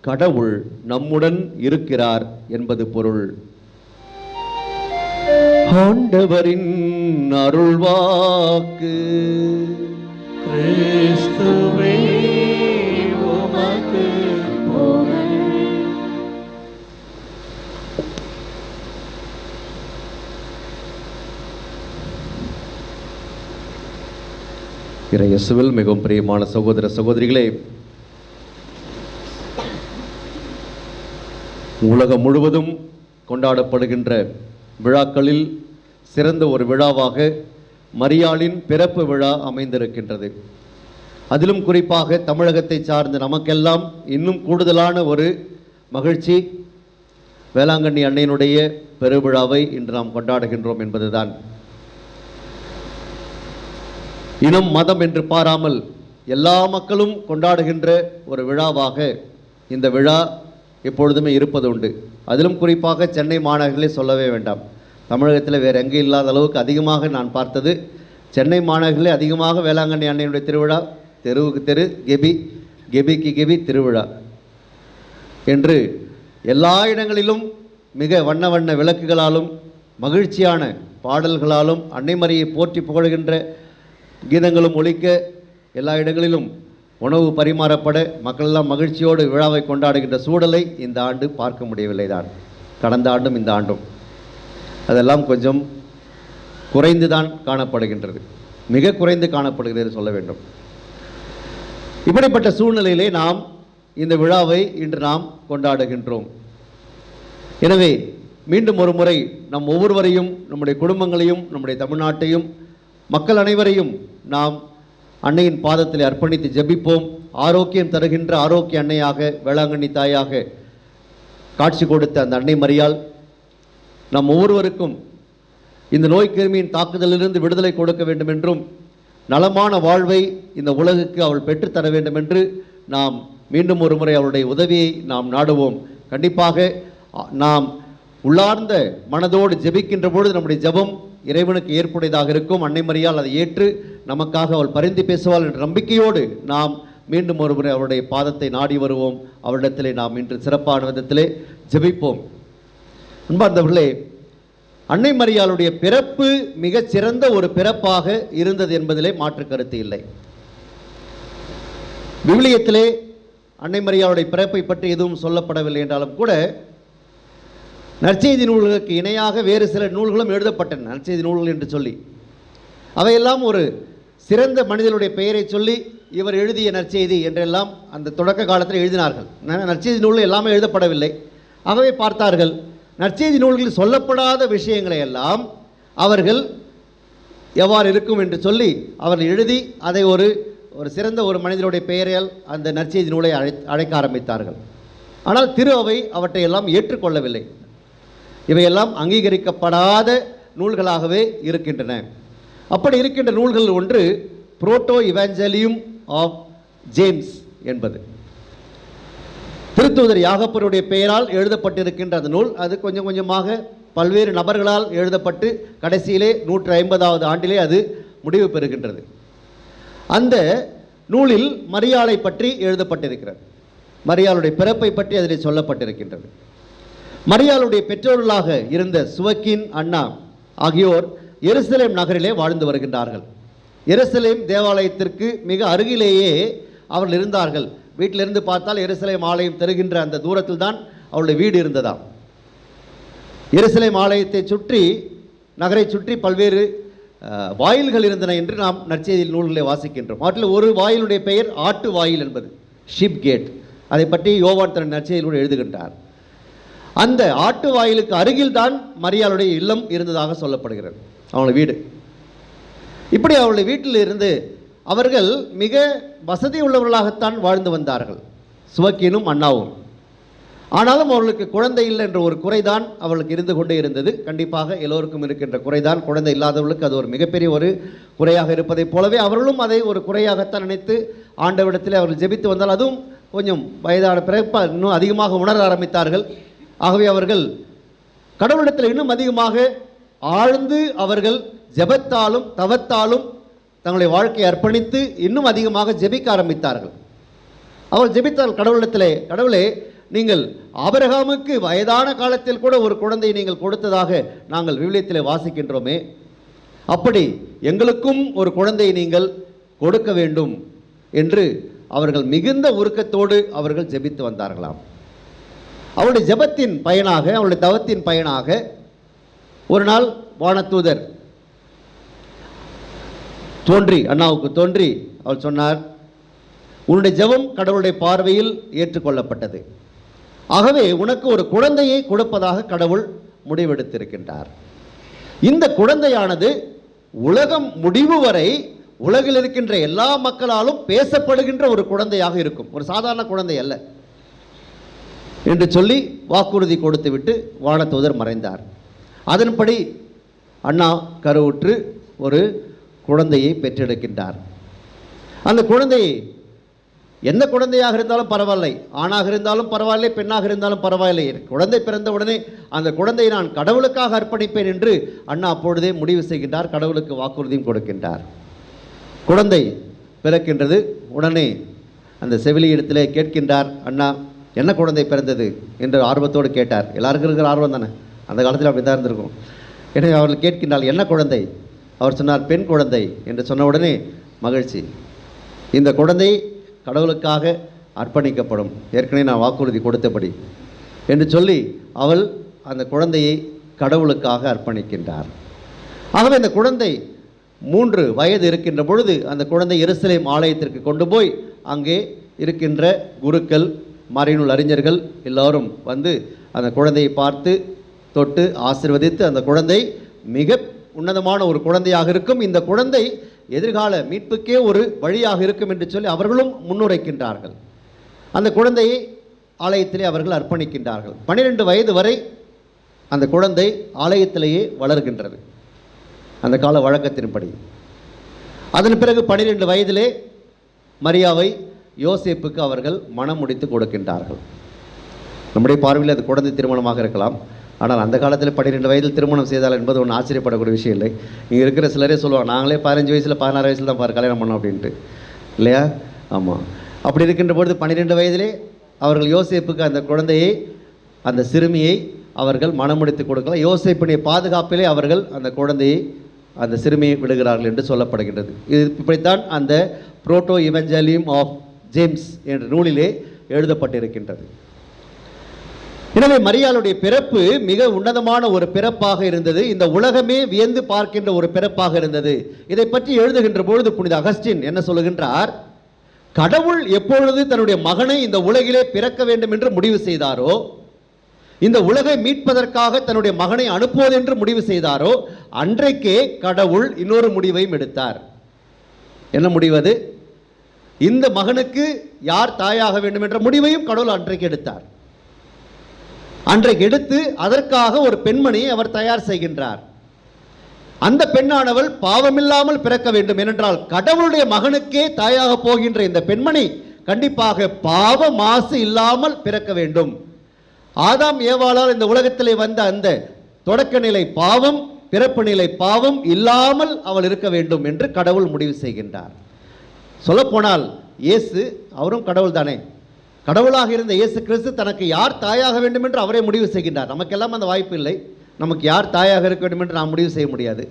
கடவுள் நம்முடன் இருக்கிறார் என்பது பொருள். ஆண்டவரின் அருள்வாக்கு. கிறிஸ்துவே உமக்கு புகழ். இறையேசுவில் மிகவும் பிரியமான சகோதர சகோதரிகளே, உலகம் முழுவதும் கொண்டாடப்படுகின்ற விழாக்களில் சிறந்த ஒரு விழாவாக மரியாளின் பிறப்பு விழா அமைந்திருக்கின்றது. அதிலும் குறிப்பாக தமிழகத்தை சார்ந்த நமக்கெல்லாம் இன்னும் கூடுதலான ஒரு மகிழ்ச்சி வேளாங்கண்ணி அன்னையினுடைய பெருவிழாவை இன்று நாம் கொண்டாடுகின்றோம் என்பதுதான். இனம் மதம் என்று பாராமல் எல்லா மக்களும் கொண்டாடுகின்ற ஒரு விழாவாக இந்த விழா எப்பொழுதுமே இருப்பது உண்டு. அதிலும் குறிப்பாக சென்னை மாநகரிலே சொல்லவே வேண்டாம். தமிழகத்தில் வேறு எங்கே இல்லாத அளவுக்கு அதிகமாக நான் பார்த்தது சென்னை மாநகரிலே அதிகமாக வேளாங்கண்ணி அன்னையினுடைய திருவிழா, தெருவுக்கு தெரு கெபி, கெபிக்கு கெபி திருவிழா என்று எல்லா இடங்களிலும் மிக வண்ண வண்ண விளக்குகளாலும் மகிழ்ச்சியான பாடல்களாலும் அன்னை மரியை போற்றி புகழ்கின்ற கீதங்களும் ஒலிக்க எல்லா இடங்களிலும் உணவு பரிமாறப்பட மக்களெல்லாம் மகிழ்ச்சியோடு விழாவை கொண்டாடுகின்ற சூழலை இந்த ஆண்டு பார்க்க முடியவில்லை தான். கடந்த ஆண்டும் இந்த ஆண்டும் அதெல்லாம் கொஞ்சம் குறைந்து தான் காணப்படுகின்றது, மிக குறைந்து காணப்படுகிறது சொல்ல வேண்டும். இப்படிப்பட்ட சூழ்நிலையிலே நாம் இந்த விழாவை இன்று நாம் கொண்டாடுகின்றோம். எனவே மீண்டும் ஒரு முறை நம் ஒவ்வொருவரையும், நம்முடைய குடும்பங்களையும், நம்முடைய தமிழ்நாட்டையும், மக்கள் அனைவரையும் நாம் அன்னையின் பாதத்தில் அர்ப்பணித்து ஜெபிப்போம். ஆரோக்கியம் தருகின்ற ஆரோக்கிய அன்னையாக, வேளாங்கண்ணி தாயாக காட்சி கொடுத்த அந்த அன்னை மரியாள் நம் ஒவ்வொருவருக்கும் இந்த நோய் கிருமியின் தாக்குதலிலிருந்து விடுதலை கொடுக்க வேண்டும் என்றும், நலமான வாழ்வை இந்த உலகுக்கு அவள் பெற்றுத்தர வேண்டும் என்று நாம் மீண்டும் ஒரு முறை அவளுடைய உதவியை நாம் நாடுவோம். கண்டிப்பாக நாம் உள்ளார்ந்த மனதோடு ஜெபிக்கின்ற பொழுது நம்முடைய ஜெபம் இறைவனுக்கு ஏற்புடையதாக இருக்கும். அன்னை மரியாள் அதை ஏற்று நமக்காக அவள் பரிந்து பேசுவாள் என்ற நம்பிக்கையோடு நாம் மீண்டும் ஒரு முறை அவருடைய பாதத்தை நாடி வருவோம். அவரிடத்திலே நாம் இன்று சிறப்பான விதத்திலே ஜெபிப்போம். அன்பார்ந்தவர்களே, அன்னை மரியாளுடைய பிறப்பு மிகச் சிறந்த ஒரு பிறப்பாக இருந்தது என்பதிலே மாற்று கருத்து இல்லை. விவிலியத்திலே அன்னை மரியாளுடைய பிறப்பை பற்றி எதுவும் சொல்லப்படவில்லை என்றாலும் கூட நற்செய்தி நூல்களுக்கு இணையாக வேறு சில நூல்களும் எழுதப்பட்டன, நற்செய்தி நூல்கள் என்று சொல்லி. அவையெல்லாம் ஒரு சிறந்த மனிதனுடைய பெயரை சொல்லி இவர் எழுதிய நற்செய்தி என்றெல்லாம் அந்த தொடக்க காலத்தில் எழுதினார்கள். நற்செய்தி நூல்கள் எல்லாமே எழுதப்படவில்லை. ஆகவே பார்த்தார்கள், நற்செய்தி நூல்களில் சொல்லப்படாத விஷயங்களை எல்லாம் அவர்கள் எவ்வாறு இருக்கும் என்று சொல்லி அவர்கள் எழுதி அதை ஒரு சிறந்த ஒரு மனிதனுடைய பெயரால் அந்த நற்செய்தி நூலை அழைக்க ஆரம்பித்தார்கள். ஆனால் திரு அவை அவற்றை எல்லாம் ஏற்றுக்கொள்ளவில்லை. இவையெல்லாம் அங்கீகரிக்கப்படாத நூல்களாகவே இருக்கின்றன. அப்படி இருக்கின்ற நூல்கள் ஒன்று புரோட்டோ இவாஞ்சலியம் ஆஃப் ஜேம்ஸ் என்பது. திருத்தூதர் யாகப்பருடைய பெயரால் எழுதப்பட்டிருக்கின்ற அந்த நூல், அது கொஞ்சம் கொஞ்சமாக பல்வேறு நபர்களால் எழுதப்பட்டு கடைசியிலே 150வது ஆண்டிலே அது முடிவு பெறுகின்றது. அந்த நூலில் மரியாளை பற்றி எழுதப்பட்டிருக்கிறது. மரியாளுடைய பிறப்பை பற்றி அதில் சொல்லப்பட்டிருக்கின்றது. மரியாளுடைய பெற்றோர்களாக இருந்த சுவக்கின், அண்ணா ஆகியோர் எருசலேம் நகரிலே வாழ்ந்து வருகின்றார்கள். எருசலேம் தேவாலயத்திற்கு மிக அருகிலேயே அவர்கள் இருந்தார்கள். வீட்டிலிருந்து பார்த்தால் எருசலேம் ஆலயம் தருகின்ற அந்த தூரத்தில் தான் அவருடைய வீடு இருந்ததாம். எருசலேம் ஆலயத்தை சுற்றி, நகரை சுற்றி பல்வேறு வாயில்கள் இருந்தன என்று நாம் நற்செய்தி நூல்களை வாசிக்கின்றோம். அவற்றில் ஒரு வாயிலுடைய பெயர் ஆட்டு வாயில் என்பது, ஷிப் கேட். அதை பற்றி யோவான் தன் நற்செய்தியில் எழுதுகின்றார். அந்த ஆட்டு வாயிலுக்கு அருகில் தான் மரியாளுடைய இல்லம் இருந்ததாக சொல்லப்படுகிறது, அவங்களுடைய வீடு. இப்படி அவருடைய வீட்டில் இருந்து அவர்கள் மிக வசதி உள்ளவர்களாகத்தான் வாழ்ந்து வந்தார்கள். சுவக்கினும் அண்ணாவும். ஆனாலும் அவர்களுக்கு குழந்தை இல்லை என்ற ஒரு குறைதான் அவர்களுக்கு இருந்து கொண்டே இருந்தது. கண்டிப்பாக எல்லோருக்கும் இருக்கின்ற குறைதான். குழந்தை இல்லாதவர்களுக்கு அது ஒரு மிகப்பெரிய ஒரு குறையாக இருப்பதைப் போலவே அவர்களும் அதை ஒரு குறையாகத்தான் நினைத்து ஆண்டவரிடத்தில் அவர்கள் ஜெபித்து வந்தால், அதுவும் கொஞ்சம் வயதான பிறகு இன்னும் அதிகமாக உணர ஆரம்பித்தார்கள். ஆகவே அவர்கள் கடவுளிடத்தில் இன்னும் அதிகமாக ஆழ்ந்து அவர்கள் ஜெபத்தாலும் தவத்தாலும் தங்களுடைய வாழ்க்கையை அர்ப்பணித்து இன்னும் அதிகமாக ஜெபிக்க ஆரம்பித்தார்கள். அவர் ஜெபித்தால் கடவுளிடத்திலே, கடவுளே, நீங்கள் ஆபிரகாமுக்கு வயதான காலத்தில் கூட ஒரு குழந்தையை நீங்கள் கொடுத்ததாக நாங்கள் விவிலியத்திலே வாசிக்கின்றோமே, அப்படி எங்களுக்கும் ஒரு குழந்தையை நீங்கள் கொடுக்க வேண்டும் என்று அவர்கள் மிகுந்த உருக்கத்தோடு அவர்கள் ஜெபித்து வந்தார்களாம். அவருடைய ஜெபத்தின் பயனாக, அவருடைய தவத்தின் பயனாக ஒரு நாள் வானதூதர் தோன்றி அண்ணாவுக்கு தோன்றி அவர் சொன்னார், உன்னுடைய ஜெபம் கடவுளுடைய பார்வையில் ஏற்றுக்கொள்ளப்பட்டது. ஆகவே உனக்கு ஒரு குழந்தையை கொடுப்பதாக கடவுள் முடிவெடுத்திருக்கின்றார். இந்த குழந்தையானது உலகம் முடிவு வரை உலகில் இருக்கின்ற எல்லா மக்களாலும் பேசப்படுகின்ற ஒரு குழந்தையாக இருக்கும், ஒரு சாதாரண குழந்தை அல்ல என்று சொல்லி வாக்குறுதி கொடுத்துவிட்டு வானதூதர் மறைந்தார். அதன்படி அண்ணா கருவுற்று ஒரு குழந்தையை பெற்றெடுக்கின்றார். அந்த குழந்தை எந்த குழந்தையாக இருந்தாலும் பரவாயில்லை, ஆணாக இருந்தாலும் பரவாயில்லை, பெண்ணாக இருந்தாலும் பரவாயில்லை, குழந்தை பிறந்த உடனே அந்த குழந்தையை நான் கடவுளுக்காக அர்ப்பணிப்பேன் என்று அண்ணா அப்பொழுதே முடிவு செய்கின்றார். கடவுளுக்கு வாக்குறுதியும் கொடுக்கின்றார். குழந்தை பிறக்கின்றது. உடனே அந்த செவிலியிடத்திலே கேட்கின்றார், அண்ணா என்ன குழந்தை பிறந்தது என்று ஆர்வத்தோடு கேட்டார். எல்லாருக்கும் இருக்கிற ஆர்வம் தானே, அந்த காலத்தில் அப்படி தான் இருந்திருக்கும். எனவே அவர்கள் கேட்கின்றால் என்ன குழந்தை? அவர் சொன்னார், பெண் குழந்தை என்று சொன்ன உடனே மகிழ்ச்சி, இந்த குழந்தை கடவுளுக்காக அர்ப்பணிக்கப்படும், ஏற்கனவே நான் வாக்குறுதி கொடுத்தபடி என்று சொல்லி அவள் அந்த குழந்தையை கடவுளுக்காக அர்ப்பணிக்கின்றார். ஆகவே இந்த குழந்தை 3 வயது இருக்கின்ற பொழுது அந்த குழந்தை எருசலேம் ஆலயத்திற்கு கொண்டு போய் அங்கே இருக்கின்ற குருக்கள், மறைநூல் அறிஞர்கள் எல்லோரும் வந்து அந்த குழந்தையை பார்த்து தொட்டு ஆசீர்வதித்து, அந்த குழந்தை மிக உன்னதமான ஒரு குழந்தையாக இருக்கும், இந்த குழந்தை எதிர்கால மீட்புக்கே ஒரு வழியாக இருக்கும் என்று சொல்லி அவர்களும் முன்னுரைக்கின்றார்கள். அந்த குழந்தையை ஆலயத்திலே அவர்கள் அர்ப்பணிக்கின்றார்கள். 12 வயது வரை அந்த குழந்தை ஆலயத்திலேயே வளர்கின்றது, அந்த கால வழக்கத்தின்படி. அதன் பிறகு 12 வயதிலே மரியாவை யோசேப்புக்கு அவர்கள் மனம் முடித்து கொடுக்கின்றார்கள். நம்முடைய பார்வையில் அது குழந்தை திருமணமாக இருக்கலாம். ஆனால் அந்த காலத்தில் 12 வயதில் திருமணம் செய்தால் என்பது ஒன்று ஆச்சரியப்படக்கூடிய விஷயம் இல்லை. இங்கே இருக்கிற சிலரே சொல்லுவாங்க, நாங்களே 15 வயசில் 16 வயசில் தான் கல்யாணம் பண்ணோம் அப்படின்ட்டு, இல்லையா? ஆமாம். அப்படி இருக்கின்ற பொழுது 12 வயதிலே அவர்கள் யோசேப்புக்கு அந்த குழந்தையை, அந்த சிறுமியை அவர்கள் மனமுடித்து கொடுக்கலாம். யோசேப்பினுடைய பாதுகாப்பிலே அவர்கள் அந்த குழந்தையை, அந்த சிறுமியை விடுகிறார்கள் என்று சொல்லப்படுகின்றது. இது இப்படித்தான் அந்த புரோட்டோ இவஞ்சலியம் ஆஃப் ஜேம்ஸ் என்ற நூலிலே எழுதப்பட்டிருக்கின்றது. எனவே மரியாளுடைய பிறப்பு மிக உன்னதமான ஒரு பிறப்பாக இருந்தது. இந்த உலகமே வியந்து பார்க்கின்ற ஒரு பிறப்பாக இருந்தது. இதை பற்றி எழுதுகின்ற பொழுது புனித அகஸ்டின் என்ன சொல்லுகின்றார்? கடவுள் எப்பொழுது தன்னுடைய மகனை இந்த உலகிலே பிறக்க வேண்டும் என்று முடிவு செய்தாரோ, இந்த உலகை மீட்பதற்காக தன்னுடைய மகனை அனுப்புவது என்று முடிவு செய்தாரோ, அன்றைக்கே கடவுள் இன்னொரு முடிவையும் எடுத்தார். என்ன முடிவது? இந்த மகனுக்கு யார் தாயாக வேண்டும் என்ற முடிவையும் கடவுள் அன்றைக்கு எடுத்தார். அன்றைக்கு எடுத்து அதற்காக ஒரு பெண்மணியை அவர் தயார் செய்கின்றார். அந்த பெண்ணானவள் பாவமில்லாமல் பிறக்க வேண்டும். ஏனென்றால் கடவுளுடைய மகனுக்கே தாயாக போகின்ற இந்த பெண்மணி கண்டிப்பாக பாவ மாசு இல்லாமல் பிறக்க வேண்டும். ஆதாம் ஏவாளால் இந்த உலகத்திலே வந்த அந்த தொடக்க நிலை பாவம், பிறப்பு நிலை பாவம் இல்லாமல் அவள் இருக்க வேண்டும் என்று கடவுள் முடிவு செய்கின்றார். சொல்லப்போனால் இயேசு அவரும் கடவுள் தானே. கடவுளாக இருந்த இயேசு கிறிஸ்து தனக்கு யார் தாயாக வேண்டும் என்று அவரே முடிவு செய்கின்றார். நமக்கெல்லாம் அந்த வாய்ப்பு இல்லை. நமக்கு யார் தாயாக இருக்க வேண்டும் என்று நாம் முடிவு செய்ய முடியாது.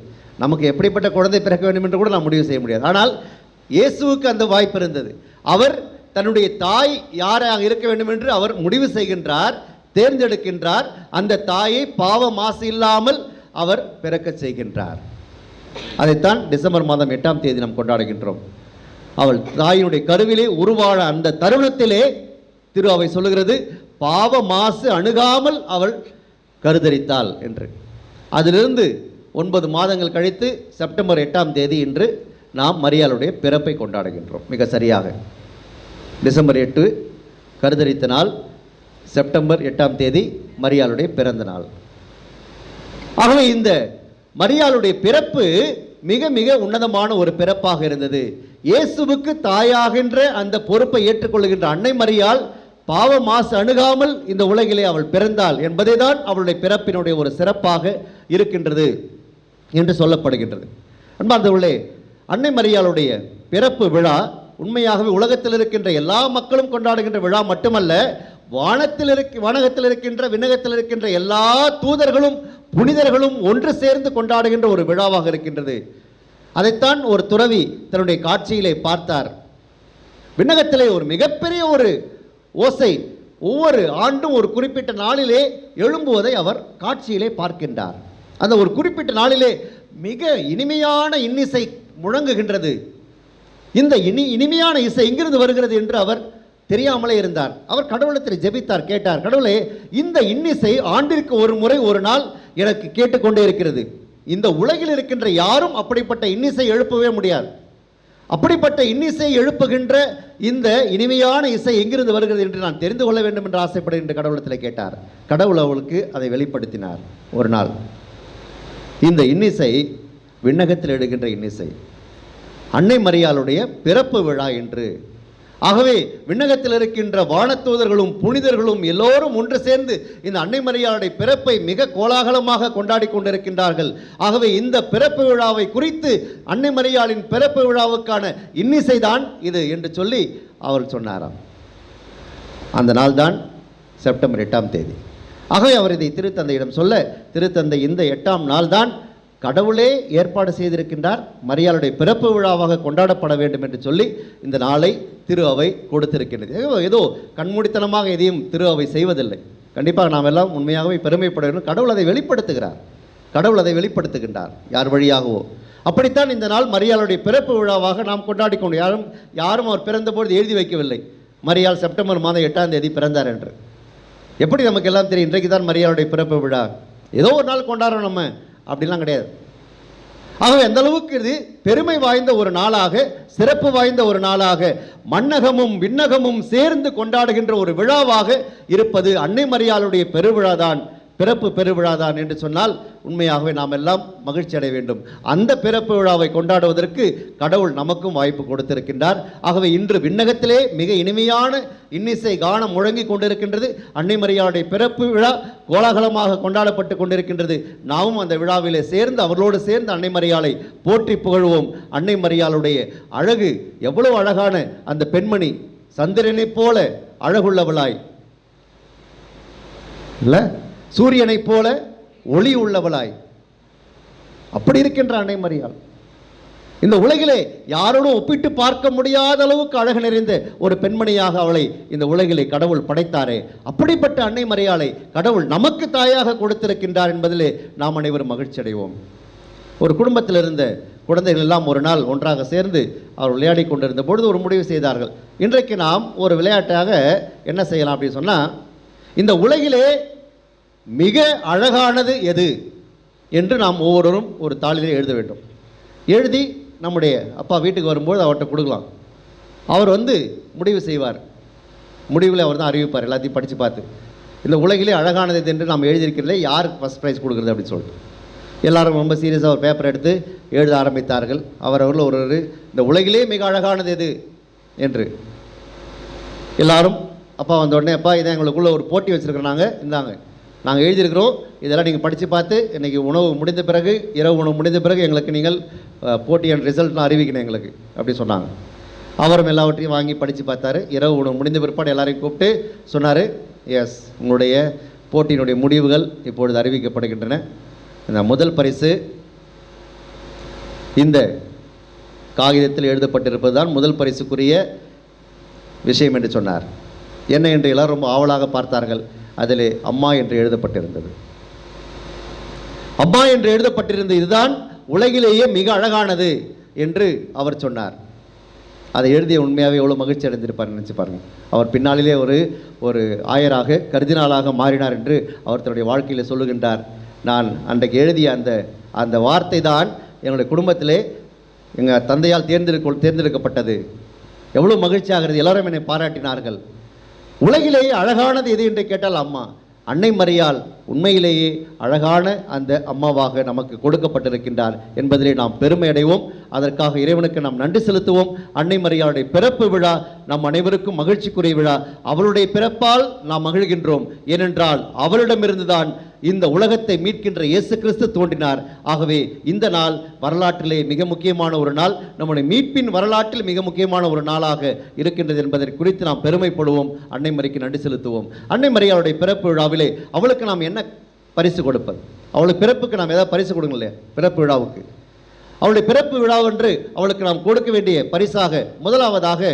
நமக்கு எப்படிப்பட்ட குழந்தை பிறக்க வேண்டும் என்று கூட நாம் முடிவு செய்ய முடியாது. ஆனால் இயேசுவுக்கு அந்த வாய்ப்பு இருந்தது. அவர் தன்னுடைய தாய் யாராக இருக்க வேண்டும் என்று அவர் முடிவு செய்கின்றார், தேர்ந்தெடுக்கின்றார். அந்த தாயை பாவ மாசு இல்லாமல் அவர் பிறக்க செய்கின்றார். அதைத்தான் டிசம்பர் மாதம் 8ஆம் தேதி நாம் கொண்டாடுகின்றோம். அவள் தாயினுடைய கருவிலே உருவாழ அந்த தருணத்திலே திரு அவை சொல்லுகிறது, பாவ மாசு அணுகாமல் அவள் கருதரித்தாள் என்று. அதிலிருந்து 9 மாதங்கள் கழித்து செப்டம்பர் 8ஆம் தேதி இன்று நாம் மரியாளுடைய பிறப்பை கொண்டாடுகின்றோம். மிக சரியாக டிசம்பர் 8 கருத்தரித்த நாள் செப்டம்பர் 8ஆம் தேதி மரியாளுடைய பிறந்த நாள். ஆகவே இந்த மரியாளுடைய பிறப்பு மிக மிக உன்னதமான ஒரு பிறப்பாக இருந்தது. இயேசுவுக்கு தாயாகின்ற அந்த பொறுப்பை ஏற்றுக்கொள்கின்ற அன்னை மரியாள் பாவ மாசு அணுகாமல் இந்த உலகிலே அவள் பிறந்தாள் என்பதை தான் அவளுடைய பிறப்பினுடைய ஒரு சிறப்பாக இருக்கின்றது என்று சொல்லப்படுகின்றது. அன்பார்ந்தவர்களே, அன்னை மரியாளுடைய பிறப்பு விழா உண்மையாகவே உலகத்தில் இருக்கின்ற எல்லா மக்களும் கொண்டாடுகின்ற விழா மட்டுமல்ல, வானகத்தில் இருக்கின்ற விண்ணகத்தில் இருக்கின்ற எல்லா தூதர்களும் புனிதர்களும் ஒன்று சேர்ந்து கொண்டாடுகின்ற ஒரு விழாவாக இருக்கின்றது. அதைத்தான் ஒரு துறவி தன்னுடைய காட்சியிலே பார்த்தார். விண்ணகத்திலே ஒரு மிகப்பெரிய ஒரு ஓசை ஒவ்வொரு ஆண்டும் ஒரு குறிப்பிட்ட நாளிலே எழும்புவதை அவர் காட்சியிலே பார்க்கின்றார். அந்த ஒரு குறிப்பிட்ட நாளிலே மிக இனிமையான இன்னிசை முழங்குகின்றது. இந்த இனிமையான இசை எங்கிருந்து வருகிறது என்று அவர் தெரியாமலே இருந்தார். அவர் கடவுளத்தில் ஜெபித்தார், கேட்டார், கடவுளே, இந்த இன்னிசை ஆண்டிற்கு ஒரு முறை ஒரு நாள் எனக்கு கேட்டுக்கொண்டே இருக்கிறது. இந்த உலகில் இருக்கின்ற யாரும் அப்படிப்பட்ட இன்னிசை எழுப்பவே முடியாது. அப்படிப்பட்ட இன்னிசை எழுப்புகின்ற இந்த இனிமையான இசை எங்கிருந்து வருகிறது என்று நான் தெரிந்து கொள்ள வேண்டும் என்று ஆசைப்படுகின்ற கடவுளத்தில் கேட்டார். கடவுள் அவளுக்கு அதை வெளிப்படுத்தினார். ஒரு நாள் இந்த இன்னிசை விண்ணகத்தில் எடுக்கின்ற இன்னிசை அன்னை மரியாளுடைய பிறப்பு விழா என்று. ஆகவே விண்ணகத்தில் இருக்கின்ற வானத்தூதர்களும் புனிதர்களும் எல்லோரும் ஒன்று சேர்ந்து இந்த அன்னை மரியாளுடைய பிறப்பை மிக கோலாகலமாக கொண்டாடி கொண்டிருக்கின்றார்கள். ஆகவே இந்த பிறப்பு விழாவை குறித்து அன்னை மரியாளின் பிறப்பு விழாவுக்கான இன்னிசை தான் இது என்று சொல்லி அவர் சொன்னாராம். அந்த நாள் தான் செப்டம்பர் 8ஆம் தேதி. ஆகவே அவர் இதை திருத்தந்தையிடம் சொல்ல, திருத்தந்தை இந்த 8ஆம் நாள் தான் கடவுளே ஏற்பாடு செய்திருக்கின்றார், மரியாளுடைய பிறப்பு விழாவாக கொண்டாடப்பட வேண்டும் என்று சொல்லி இந்த நாளை திரு அவை கொடுத்திருக்கின்றது. ஏதோ கண்மூடித்தனமாக எதையும் திரு அவை செய்வதில்லை. கண்டிப்பாக நாம் எல்லாம் உண்மையாகவே பெருமைப்பட வேண்டும். கடவுள் அதை வெளிப்படுத்துகிறார், கடவுள் அதை வெளிப்படுத்துகின்றார் யார் வழியாகவோ. அப்படித்தான் இந்த நாள் மரியாளுடைய பிறப்பு விழாவாக நாம் கொண்டாடி கொண்டு யாரும் அவர் பிறந்தபோது எழுதி வைக்கவில்லை மரியாள் செப்டம்பர் மாதம் 8ஆம் தேதி பிறந்தார் என்று. எப்படி நமக்கு எல்லாம் தெரியும் இன்றைக்கு தான் மரியாளுடைய பிறப்பு விழா, ஏதோ ஒரு நாள் கொண்டாடுறோம் நம்ம, அப்படிலாம் கிடையாது. ஆகவே எந்த அளவுக்கு இது பெருமை வாய்ந்த ஒரு நாளாக, சிறப்பு வாய்ந்த ஒரு நாளாக, மண்ணகமும் விண்ணகமும் சேர்ந்து கொண்டாடுகின்ற ஒரு விழாவாக இருப்பது அன்னை மரியாளுடைய பெருவிழாதான், பிறப்பு பெருவிழாதான் என்று சொன்னால் உண்மையாகவே நாம் எல்லாம் மகிழ்ச்சி அடைய வேண்டும். அந்த பிறப்பு விழாவை கொண்டாடுவதற்கு கடவுள் நமக்கும் வாய்ப்பு கொடுத்திருக்கின்றார். ஆகவே இன்று விண்ணகத்திலே மிக இனிமையான இன்னிசை கானம் முழங்கி கொண்டிருக்கின்றது. அன்னை மரியாளுடைய பிறப்பு விழா கோலாகலமாக கொண்டாடப்பட்டு கொண்டிருக்கின்றது. நாமும் அந்த விழாவிலே சேர்ந்து அவர்களோடு சேர்ந்து அன்னை மரியாளை போற்றி புகழ்வோம். அன்னை மரியாளுடைய அழகு எவ்வளவு அழகான அந்த பெண்மணி, சந்திரனைப் போல அழகுள்ளவளாய் இல்ல, சூரியனைப் போல ஒளி உள்ளவளாய் அப்படி இருக்கின்ற அன்னை மரியாள் இந்த உலகிலே யாரோடும் ஒப்பிட்டு பார்க்க முடியாத அளவுக்கு அழகு நிறைந்த ஒரு பெண்மணியாக அவளை இந்த உலகிலே கடவுள் படைத்தாரே, அப்படிப்பட்ட அன்னை மரியாளை கடவுள் நமக்கு தாயாக கொடுத்திருக்கின்றார் என்பதிலே நாம் அனைவரும் மகிழ்ச்சி அடைவோம். ஒரு குடும்பத்தில் இருந்த குழந்தைகள் எல்லாம் ஒரு நாள் ஒன்றாக சேர்ந்து அவர் விளையாடி கொண்டிருந்த பொழுது ஒரு முடிவு செய்தார்கள். இன்றைக்கு நாம் ஒரு விளையாட்டாக என்ன செய்யலாம் அப்படின்னு சொன்னால், இந்த உலகிலே மிக அழகானது எது என்று நாம் ஒவ்வொருவரும் ஒரு தாளிலே எழுத வேண்டும். எழுதி நம்முடைய அப்பா வீட்டுக்கு வரும்போது அவர்கிட்ட கொடுக்கலாம். அவர் முடிவு செய்வார். முடிவில் அவர் தான் அறிவிப்பார், எல்லாத்தையும் படித்து பார்த்து இந்த உலகிலே அழகானது எது என்று நாம் எழுதியிருக்கிறதே யாருக்கு ஃபஸ்ட் ப்ரைஸ் கொடுக்குறது அப்படின்னு சொல்லிட்டு எல்லாரும் ரொம்ப சீரியஸாக ஒரு பேப்பர் எடுத்து எழுத ஆரம்பித்தார்கள். அவர்கள் ஒரு இந்த உலகிலே மிக அழகானது எது என்று. எல்லாரும் அப்பா வந்த உடனே, அப்பா இதை எங்களுக்குள்ளே ஒரு போட்டி வச்சுருக்கிறோம், இந்தாங்க நாங்கள் எழுதியிருக்கிறோம், இதெல்லாம் நீங்கள் படித்து பார்த்து இன்றைக்கி உணவு முடிந்த பிறகு, இரவு உணவு முடிந்த பிறகு எங்களுக்கு நீங்கள் போட்டியான ரிசல்ட்லாம் அறிவிக்கணும் எங்களுக்கு அப்படி சொன்னாங்க. அவரும் எல்லாவற்றையும் வாங்கி படித்து பார்த்தாரு. இரவு உணவு முடிந்த பிற்பாடு எல்லாரையும் கூப்பிட்டு சொன்னார், எஸ், உங்களுடைய போட்டியினுடைய முடிவுகள் இப்பொழுது அறிவிக்கப்படுகின்றன. இந்த முதல் பரிசு இந்த காகிதத்தில் எழுதப்பட்டிருப்பது தான் முதல் பரிசுக்குரிய விஷயம் என்று சொன்னார். என்ன என்று எல்லாரும் ரொம்ப ஆவலாக பார்த்தார்கள். அதிலே அம்மா என்று எழுதப்பட்டிருந்தது. அம்மா என்று எழுதப்பட்டிருந்த இதுதான் உலகிலேயே மிக அழகானது என்று அவர் சொன்னார். அதை எழுதிய உண்மையாகவே எவ்வளோ மகிழ்ச்சி அடைந்திருப்பார் நினச்சி பாருங்கள். அவர் பின்னாளிலே ஒரு ஆயராக கர்தினாலாக மாறினார் என்று அவர் தன்னுடைய வாழ்க்கையில் சொல்லுகின்றார். நான் அன்றைக்கு எழுதிய அந்த வார்த்தை தான் என்னுடைய குடும்பத்திலே எங்கள் தந்தையால் தேர்ந்தெடுக்கப்பட்டது. எவ்வளோ மகிழ்ச்சியாகிறது. எல்லாரும் என்னை பாராட்டினார்கள். உலகிலேயே அழகானது எது என்று கேட்டால் அம்மா. அன்னை மரியாள் உண்மையிலேயே அழகான அந்த அம்மாவாக நமக்கு கொடுக்கப்பட்டிருக்கின்றார் என்பதிலே நாம் பெருமை அடைவோம். அதற்காக இறைவனுக்கு நாம் நன்றி செலுத்துவோம். அன்னை மரியாளுடைய பிறப்பு விழா நம் அனைவருக்கும் மகிழ்ச்சிக்குரிய விழா. அவளுடைய பிறப்பால் நாம் மகிழ்கின்றோம். ஏனென்றால் அவளிடமிருந்துதான் இந்த உலகத்தை மீட்கின்ற இயேசு கிறிஸ்து தோன்றினார். ஆகவே இந்த நாள் வரலாற்றிலே மிக முக்கியமான ஒரு நாள், நம்முடைய மீட்பின் வரலாற்றில் மிக முக்கியமான ஒரு நாளாக இருக்கின்றது என்பதை குறித்து நாம் பெருமைப்படுவோம். அன்னை மரிக்கு நன்றி செலுத்துவோம். அன்னை மரியாளுடைய பிறப்பு விழாவிலே அவளுக்கு நாம் என்ன பரிசு கொடுப்பது? அவளுடைய பிறப்புக்கு நாம் ஏதாவது பரிசு கொடுங்க இல்லையா? பிறப்பு விழாவுக்கு அவளுடைய பிறப்பு விழாவென்று அவளுக்கு நாம் கொடுக்க வேண்டிய பரிசாக முதலாவதாக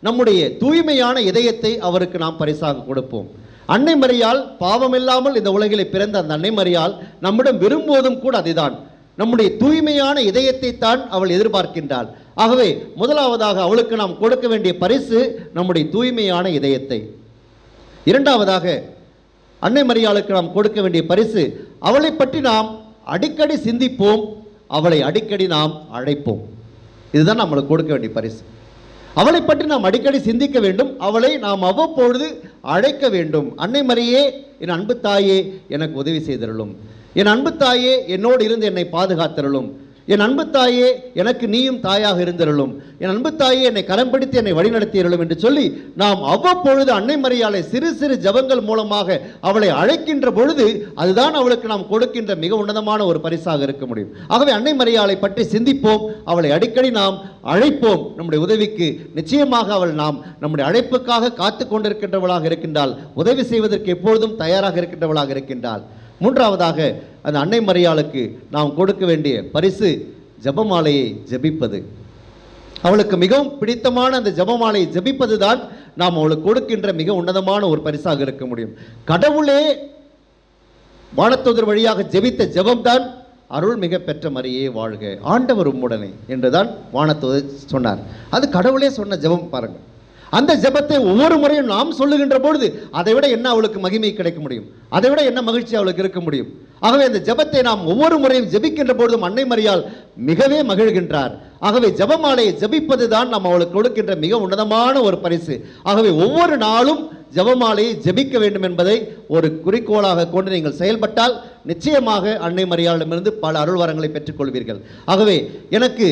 நம்முடைய தூய்மையான இதயத்தை அவருக்கு நாம் பரிசாக கொடுப்போம். அன்னை மரியாள் பாவமில்லாமல் இந்த உலகிலே பிறந்த அந்த அன்னை மரியாள் நம்மிடம் விரும்புவதும் கூட அதுதான், நம்முடைய தூய்மையான இதயத்தை தான் அவள் எதிர்பார்க்கின்றாள். ஆகவே முதலாவதாக அவளுக்கு நாம் கொடுக்க வேண்டிய பரிசு நம்முடைய தூய்மையான இதயத்தை. இரண்டாவதாக அன்னை மரியாளுக்கு நாம் கொடுக்க வேண்டிய பரிசு அவளை பற்றி நாம் அடிக்கடி சிந்திப்போம், அவளை அடிக்கடி நாம் அழைப்போம். இதுதான் நம்மளுக்கு கொடுக்க வேண்டிய பரிசு. அவளை பற்றி நாம் அடிக்கடி சிந்திக்க வேண்டும், அவளை நாம் அவ்வப்பொழுது அழைக்க வேண்டும். அன்னை மரியே, என் அன்பு தாயே, எனக்கு உதவி செய்தருளும். என் அன்பு தாயே, என்னோடு இருந்து என்னை பாதுகாத்தருளும். என் அன்பு தாயே, எனக்கு நீயும் தாயாக இருந்தருளும். என் அன்பு தாயே, என்னை கரம் பிடித்து என்னை வழிநடத்தியருளும் என்று சொல்லி நாம் அவ்வப்பொழுது அன்னை மரியாளை சிறு சிறு ஜபங்கள் மூலமாக அவளை அழைக்கின்ற பொழுது அதுதான் அவளுக்கு நாம் கொடுக்கின்ற மிக உன்னதமான ஒரு பரிசாக இருக்க முடியும். ஆகவே அன்னை மரியாளை பற்றி சிந்திப்போம், அவளை அடிக்கடி நாம் அழைப்போம். நம்முடைய உதவிக்கு நிச்சயமாக அவள் நாம் நம்முடைய அழைப்புக்காக காத்து கொண்டிருக்கின்றவளாக இருக்கின்றாள், உதவி செய்வதற்கு எப்பொழுதும் தயாராக இருக்கின்றவளாக இருக்கின்றாள். மூன்றாவதாக அந்த அன்னை மரியாளுக்கு நாம் கொடுக்க வேண்டிய பரிசு ஜெபமாலையை ஜெபிப்பது. அவளுக்கு மிகவும் பிடித்தமான அந்த ஜெபமாலையை ஜெபிப்பது தான் நாம் அவளுக்கு கொடுக்கின்ற மிக உன்னதமான ஒரு பரிசாக இருக்க முடியும். கடவுளே வானதூதர் வழியாக ஜெபித்த ஜெபம்தான் அருள் மிக பெற்ற மரியே வாழ்க, ஆண்டவர் உம்முடனே என்றுதான் வானதூதர் சொன்னார். அது கடவுளே சொன்ன ஜெபம் பாருங்கள். அந்த ஜெபத்தை ஒவ்வொரு முறையும் நாம் சொல்லுகின்ற பொழுது அதை விட என்ன அவளுக்கு மகிமை கிடைக்க முடியும்? அதை விட என்ன மகிழ்ச்சி அவளுக்கு இருக்க முடியும்? ஆகவே அந்த ஜெபத்தை நாம் ஒவ்வொரு முறையும் ஜெபிக்கின்ற பொழுதும் அன்னை மரியாள் மிகவே மகிழ்கின்றார். ஆகவே ஜெபமாலையை ஜெபிப்பது தான் நாம் அவளுக்கு கொடுக்கின்ற மிக உன்னதமான ஒரு பரிசு. ஆகவே ஒவ்வொரு நாளும் ஜெபமாலையை ஜெபிக்க வேண்டும் என்பதை ஒரு குறிக்கோளாக கொண்டு நீங்கள் செயல்பட்டால் நிச்சயமாக அன்னை மரியாளிடமிருந்து பல அருள் வரங்களை பெற்றுக்கொள்வீர்கள். ஆகவே எனக்கு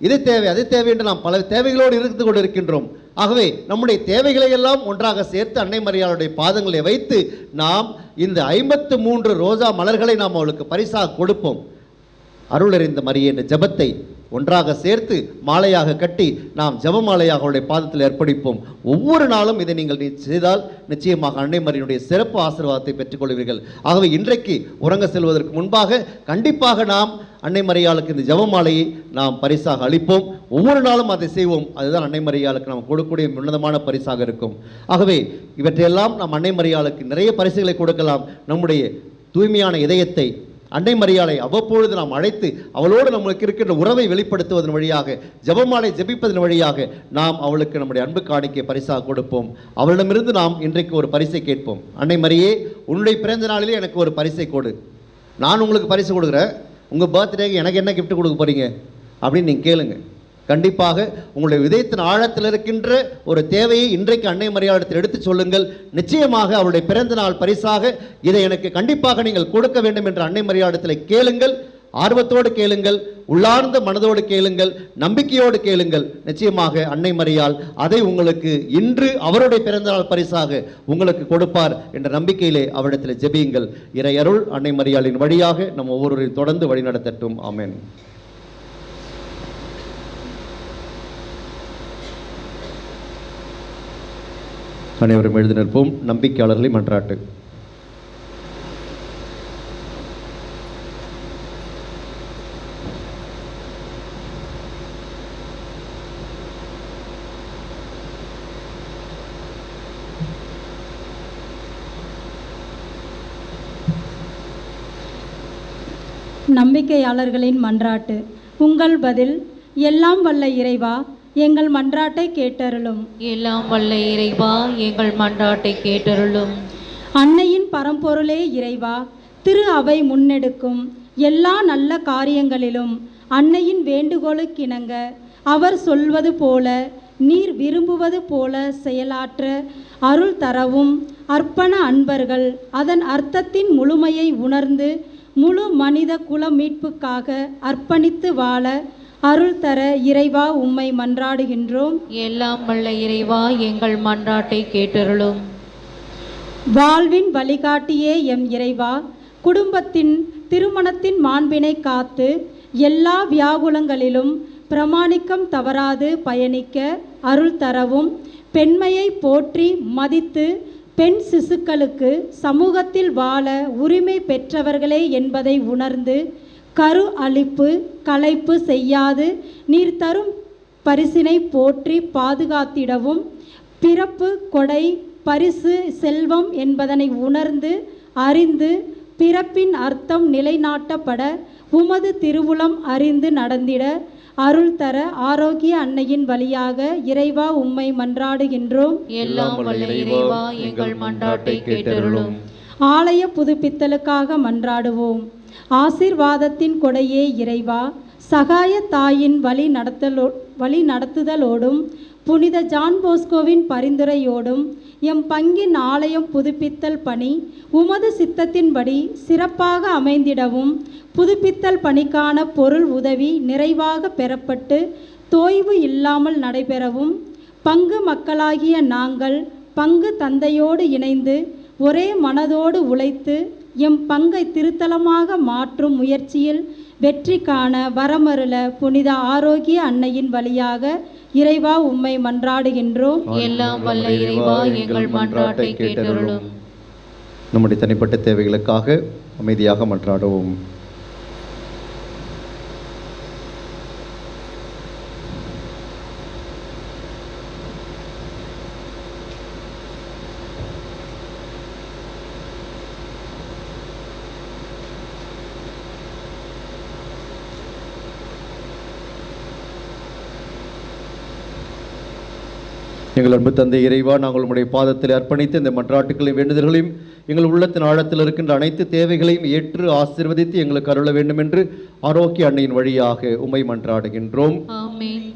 இது தேவை அது தேவை என்று நாம் பல தேவைகளோடு இருந்து கொண்டு இருக்கின்றோம். ஆகவே நம்முடைய தேவைகளை எல்லாம் ஒன்றாக சேர்த்து அன்னை மரியாளுடைய பாதங்களை வைத்து நாம் இந்த 53 ரோஜா மலர்களை நாம் அவளுக்கு பரிசாக கொடுப்போம். அருளறிந்த மரியே என்ற ஜெபத்தை ஒன்றாக சேர்த்து மாலையாக கட்டி நாம் ஜெபமாலையாக அவளுடைய பாதத்தில் ஏற்படுப்போம். ஒவ்வொரு நாளும் இதை நீங்கள் செய்தால் நிச்சயமாக அன்னை மரியினுடைய சிறப்பு ஆசீர்வாதத்தை பெற்றுக்கொள்வீர்கள். ஆகவே இன்றைக்கு உறங்க செல்வதற்கு முன்பாக கண்டிப்பாக நாம் அன்னை மரியாளுக்கு இந்த ஜெபமாலையை நாம் பரிசாக அளிப்போம். ஒவ்வொரு நாளும் அதை செய்வோம். அதுதான் அன்னை மரியாளுக்கு நாம் கொடுக்கக்கூடிய உன்னதமான பரிசாக இருக்கும். ஆகவே இவற்றையெல்லாம் நாம் அன்னை மரியாளுக்கு நிறைய பரிசுகளை கொடுக்கலாம். நம்முடைய தூய்மையான இதயத்தை அன்னை மரியாளை அவ்வப்பொழுது நாம் அழைத்து அவளோடு நம்மளுக்கு இருக்கின்ற உறவை வெளிப்படுத்துவதன் வழியாக ஜெபமாலை ஜெபிப்பதன் வழியாக நாம் அவளுக்கு நம்முடைய அன்பு காணிக்கை பரிசாக கொடுப்போம். அவளிடமிருந்து நாம் இன்றைக்கு ஒரு பரிசை கேட்போம். அன்னை மரியே, உன்னுடைய பிறந்த நாளிலே எனக்கு ஒரு பரிசை கொடு, நான் உங்களுக்கு பரிசு கொடுக்குறேன், உங்கள் பர்த்டேக்கு எனக்கு என்ன கிஃப்ட் கொடுக்க போகிறீங்க அப்படின்னு நீங்கள் கேளுங்க. கண்டிப்பாக உங்களுடைய இதயத்தின் ஆழத்தில் இருக்கின்ற ஒரு தேவையை இன்றைக்கு அன்னை மரியாளிடத்தில் எடுத்து சொல்லுங்கள். நிச்சயமாக அவருடைய பிறந்த நாள் பரிசாக இதை எனக்கு கண்டிப்பாக நீங்கள் கொடுக்க வேண்டும் என்று அன்னை மரியாளிடத்தில் கேளுங்கள். ஆர்வத்தோடு கேளுங்கள், உள்ளார்ந்த மனதோடு கேளுங்கள், நம்பிக்கையோடு கேளுங்கள். நிச்சயமாக அன்னை மரியாள் அதை உங்களுக்கு இன்று அவருடைய பிறந்தநாள் பரிசாக உங்களுக்கு கொடுப்பார் என்ற நம்பிக்கையிலே அவரிடத்தில் ஜெபியுங்கள். இறை அருள் அன்னை மரியாளின் வழியாக நம் ஒவ்வொருவரையும் தொடர்ந்து வழிநடத்தட்டும். ஆமென். அனைவரும் எழுதி நிற்போம். நம்பிக்கையாளர்களை மன்றாட்டு. நம்பிக்கையாளர்களின் மன்றாட்டு. உங்கள் பதில்: எல்லாம் வல்ல இறைவா, எங்கள் மன்றாட்டை கேட்டருளும். எல்லாம் வல்ல இறைவா, எங்கள் மன்றாட்டை கேட்டருளும். அன்னையின் பரம்பொருளே இறைவா, திரு அவை முன்னெடுக்கும் எல்லா நல்ல காரியங்களிலும் அன்னையின் வேண்டுகோளுக்கிணங்க அவர் சொல்வது போல நீர் விரும்புவது போல செயலாற்ற அருள் தரவும், அர்ப்பண அன்பர்கள் அதன் அர்த்தத்தின் முழுமையை உணர்ந்து முழு மனித குல மீட்புக்காக அர்ப்பணித்து வாழ அருள் தர இறைவா உம்மை மன்றாடுகின்றோம். எல்லாம் வல்ல இறைவா எங்கள் மன்றாட்டை கேட்டருளும். வாழ்வின் வழிகாட்டியே எம் இறைவா, குடும்பத்தின் திருமணத்தின் மாண்பினை காத்து எல்லா வியாகுலங்களிலும் பிரமாணிக்கம் தவறாது பயணிக்க அருள் தரவும், பெண்மையை போற்றி மதித்து பெண் சிசுக்களுக்கு சமூகத்தில் வாழ உரிமை பெற்றவர்களே என்பதை உணர்ந்து கரு அளிப்பு கலைப்பு செய்யாது நீர் தரும் பரிசினை போற்றி பாதுகாத்திடவும், பிறப்பு கொடை பரிசு செல்வம் என்பதனை உணர்ந்து அறிந்து பிறப்பின் அர்த்தம் நிலைநாட்டப்பட உமது திருவுளம் அறிந்து நடந்திட அருள் தர ஆரோக்கிய அன்னையின் வழியாக இறைவா உம்மை மன்றாடுகின்றோம். எல்லாம் வல்ல இறைவா எங்கள் மன்றாட்டை கேட்டருளும். ஆலய புதுப்பித்தலுக்காக மன்றாடுவோம். ஆசீர்வாதத்தின் கொடையே இறைவா, சகாய தாயின் வழி நடத்துதலோடும் புனித ஜான் போஸ்கோவின் பரிந்துரையோடும் எம் பங்கின் ஆலயம் புதுப்பித்தல் பணி உமது சித்தத்தின்படி சிறப்பாக அமைந்திடவும், புதுப்பித்தல் பணிக்கான பொருள் உதவி நிறைவாக பெறப்பட்டு தோய்வு இல்லாமல் நடைபெறவும், பங்கு மக்களாகிய நாங்கள் பங்கு தந்தையோடு இணைந்து ஒரே மனதோடு உழைத்து எம் பங்கை திருத்தலமாக மாற்றும் முயற்சியில் வெற்றி காண வரமருள புனித ஆரோக்கிய அன்னையின் வழியாக இறைவா உம்மை மன்றாடுகின்றோம். எல்லாம் வல்ல இறைவா எங்கள் மன்றாட்டை கேட்டருளும். நம்முடைய தனிப்பட்ட தேவைகளுக்காக அமைதியாக மன்றாடுவோம். எங்கள் அன்பு தந்தை இறைவா, நாங்கள் உம்முடைய பாதத்தில் அர்ப்பணித்து இந்த மன்றாட்டுக்களையும் வேண்டுதல்களையும் எங்கள் உள்ளத்தின் ஆழத்தில் இருக்கின்ற அனைத்து தேவைகளையும் ஏற்று ஆசீர்வதித்து எங்களுக்கு அருள வேண்டும் என்று ஆரோக்கிய அன்னையின் வழியாக உம்மை மன்றாடுகின்றோம். ஆமென்.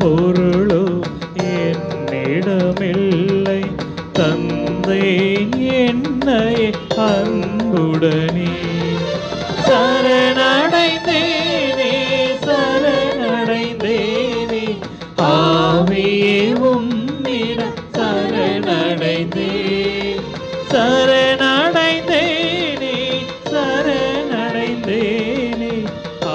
பொருளோ என்னிடமில்லை, தந்தேன் என்னை அன்புடனே. சரணடைந்தேனே சரணடைந்தேனே, ஆவியே உம்மிடம் சரணடைந்தேன். சரணடைந்தேனே சரணடைந்தேனே,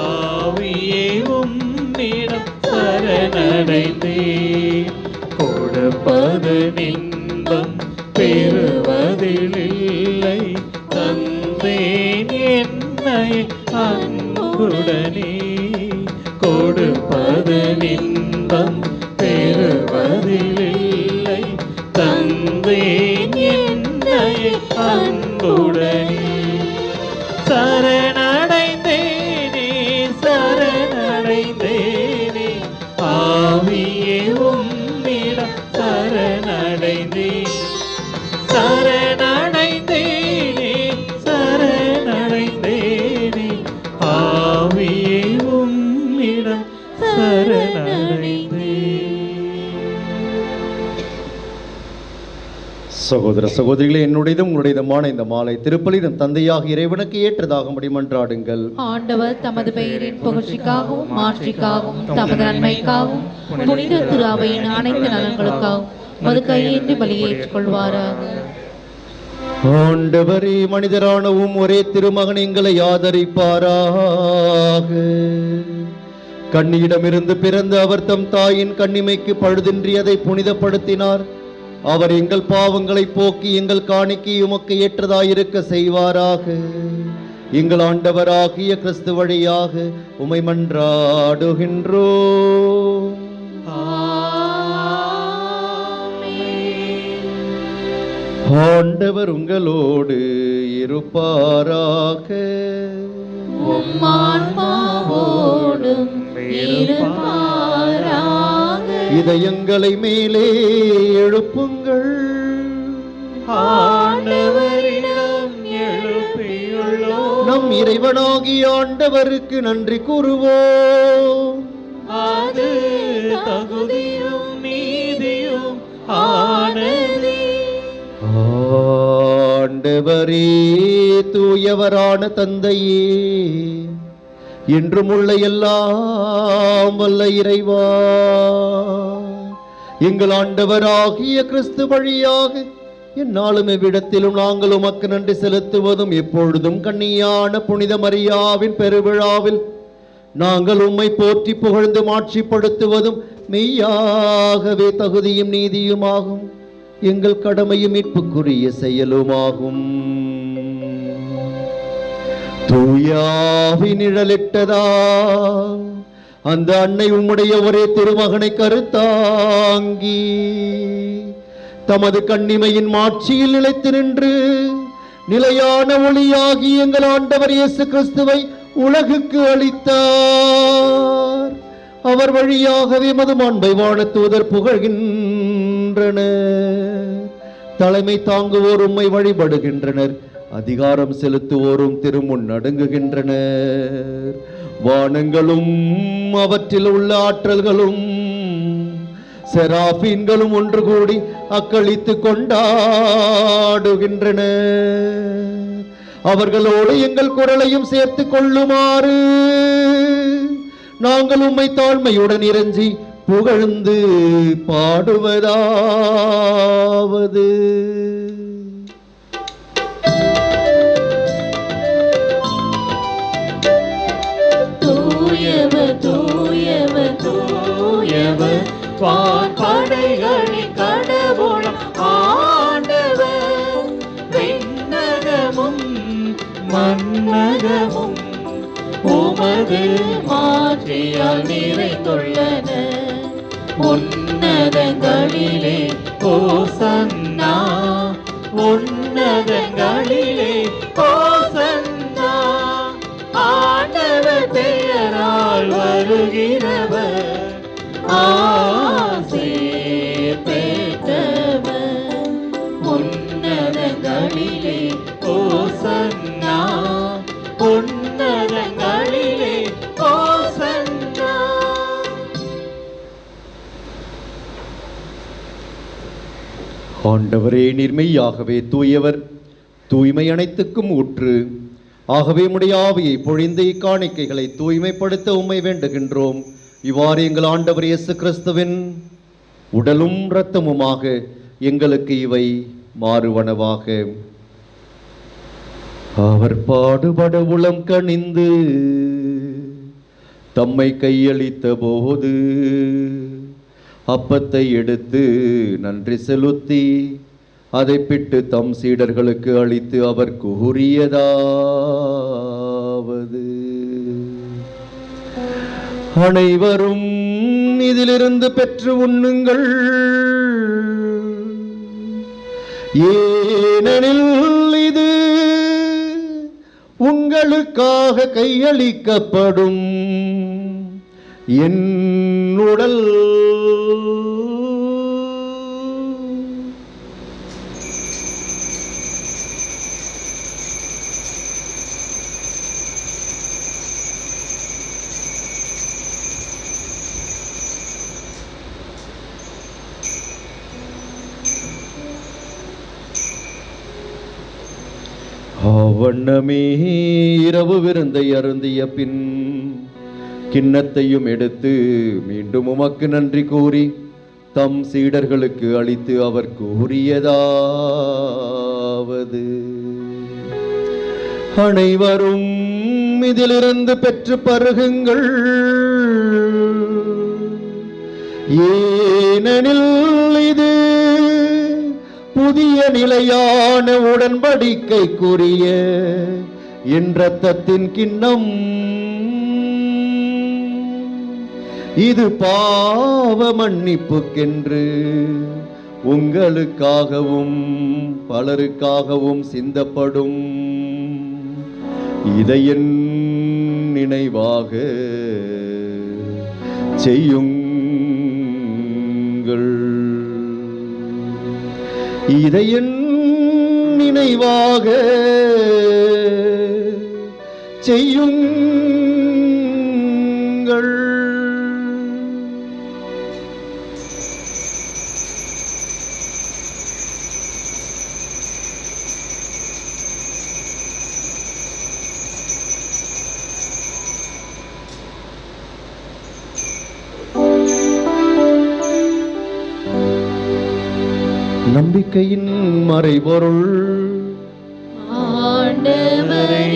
ஆவியே உம்மிடம் சரணடைந்தேன். கொடுப்பது இன்பம் பெறுவதில்லை, தந்தேன் என்னை அன்புடனே. கொடுப்பது இன்பம் பெறுவதில்லை, தந்தேன் என்னை அன்புடனே. சரணடைந்தேனே சரணடைந்தேனே, ஆவியே உம்மிடம் சரணடைந்தேன். சரணடைந்தேனே சரணடைந்தேனே, ஆவியே உம்மிடம் சரணடைந்தேன். சகோதர சகோதரிகளே, என்னுடையதும் உங்களுடையதுமான இந்த மாலை திருப்பலி நம் தந்தையாக இறைவனுக்கு ஏற்றதாகும்படி மன்றாடுங்கள். ஆண்டவர் தமது பெயரின் புகழ்ச்சிக்காகவும் மாற்றிக்காகவும் தமது நன்மைக்காகவும் புனித திரு அவையின் அனைத்து நலன்களுக்காகவும் மது கையேந்தி பலியை ஏற்றுக்கொள்வாராக. ஆண்டவரே, மனிதரானவும் ஒரே திருமகன் எங்களை ஆதரிப்பாராக. கண்ணியிடமிருந்து பிறந்த அவர் தம் தாயின் கண்ணிமைக்கு பழுதின்றி அதை புனிதப்படுத்தினார். அவர் எங்கள் பாவங்களை போக்கி எங்கள் காணிக்கை உமக்கு ஏற்றதாயிருக்க செய்வாராக. எங்கள் ஆண்டவராகிய கிறிஸ்து வழியாக உமை மன்றாடுகின்றோம். ஆண்டவர் உங்களோடு இருப்பாராக. உம்மான்மாவோடும் இருப்பாராக. இதயங்களை மேலே எழுப்புங்கள். ஆண்டவரிடம் எழுப்பியுள்ளோம். நம் இறைவனாகிய ஆண்டவருக்கு நன்றி கூறுவோம். அது தகுதியும் நீதியும் ஆனதே. ஆண்டவரே, தூயவரான தந்தையே, என்றும் உள்ள எல்லாம் வல்ல இறைவா, எங்கள் ஆண்டவராகிய கிறிஸ்து வழியாக எந்நாளும் எவ்விடத்திலும் நாங்கள் உமக்கு நன்றி செலுத்துவதும் எப்பொழுதும் கன்னியான புனித மரியாவின் பெருவிழாவில் நாங்கள் உம்மை போற்றி புகழ்ந்து மாட்சிப்படுத்துவதும் மெய்யாகவே தகுதியும் நீதியுமாகும், எங்கள் கடமையும் மீட்புக்குரிய செயலுமாகும். தூயாவி நிழலிட்டதா அந்த அன்னை உம்முடைய ஒரே திருமகனை கருத்தாங்கி தமது கண்ணிமையின் மாட்சியில் நிலைத்து நின்று நிலையான ஒளியாகி எங்கள் ஆண்டவர் இயேசு கிறிஸ்துவை உலகுக்கு அளித்தார். அவர் வழியாகவே மது மாண்பை வாழ தூதர் புகழ்கின்றனர். தலைமை தாங்குவோர் உம்மை வழிபடுகின்றனர். அதிகாரம் செலுத்துவோரும் திருமுன் நடுங்குகின்றனர். வானங்களும் அவற்றில் உள்ள ஆற்றல்களும் செராபீன்களும் ஒன்று கூடி அக்களித்து கொண்டாடுகின்றனர். அவர்களோடு எங்கள் குரலையும் சேர்த்து கொள்ளுமாறு நாங்கள் உம்மை தாழ்மையுடன் இறைஞ்சி புகழ்ந்து பாடுவதாவது. தூயவர் தூயவர் தூயவர் வான்படைகளின் கடவுளாம் ஆண்டவர். விண்ணகமும் மண்ணகமும் உமது மாட்சியால் நிறைந்துள்ளன. உன்னதங்களிலே ஓசன்னா, உன்னதங்களிலே ஓசன்னா. ஆண்டவர் பெயரால் வருகிறவர் ஆசீர் பெற்றவர். உன்னதங்களிலே ஓசன்னா, உன்னதங்களிலே ஓசன்னா. ஆண்டவரே, நீர்மையாகவே தூயவர், தூய்மை அனைத்துக்கும் ஊற்று. ஆகவே உம்முடைய ஆவியை பொழிந்து இக்காணிக்கைகளை தூய்மைப்படுத்த உம்மை வேண்டுகின்றோம். இவ்வாறு எங்கள் ஆண்டவர் இயேசு கிறிஸ்துவின் உடலும் இரத்தமுமாக எங்களுக்கு இவை மாறுவனவாக. அவர் பாடுபட உளம் கனிந்து தம்மை கையளித்த போது அப்பத்தை எடுத்து நன்றி செலுத்தி அதை பிட்டு தம் சீடர்களுக்கு அளித்து அவர் கூறியதாவது: அனைவரும் இதிலிருந்து பெற்று உண்ணுங்கள், ஏனெனில் இது உங்களுக்காக கையளிக்கப்படும் என் உடல். வண்ணமே இரவு விருந்தை அருந்திய பின் கிண்ணத்தையும் எடுத்து மீண்டும் உமக்கு நன்றி கூறி தம் சீடர்களுக்கு அளித்து அவர் கூறியதாவது: அனைவரும் இதிலிருந்து பெற்று பருகுங்கள், ஏனெனில் இது புதிய நிலையான உடன்படிக்கைக்குரிய என் இரத்தத்தின் கிண்ணம். இது பாவ மன்னிப்புக்கென்று உங்களுக்காகவும் பலருக்காகவும் சிந்தப்படும். இதை என் நினைவாக செய்யுங்கள். இதை என் நினைவாக செய்யுங்கள். நம்பிக்கையின் மறைபொருள். ஆண்டவரே,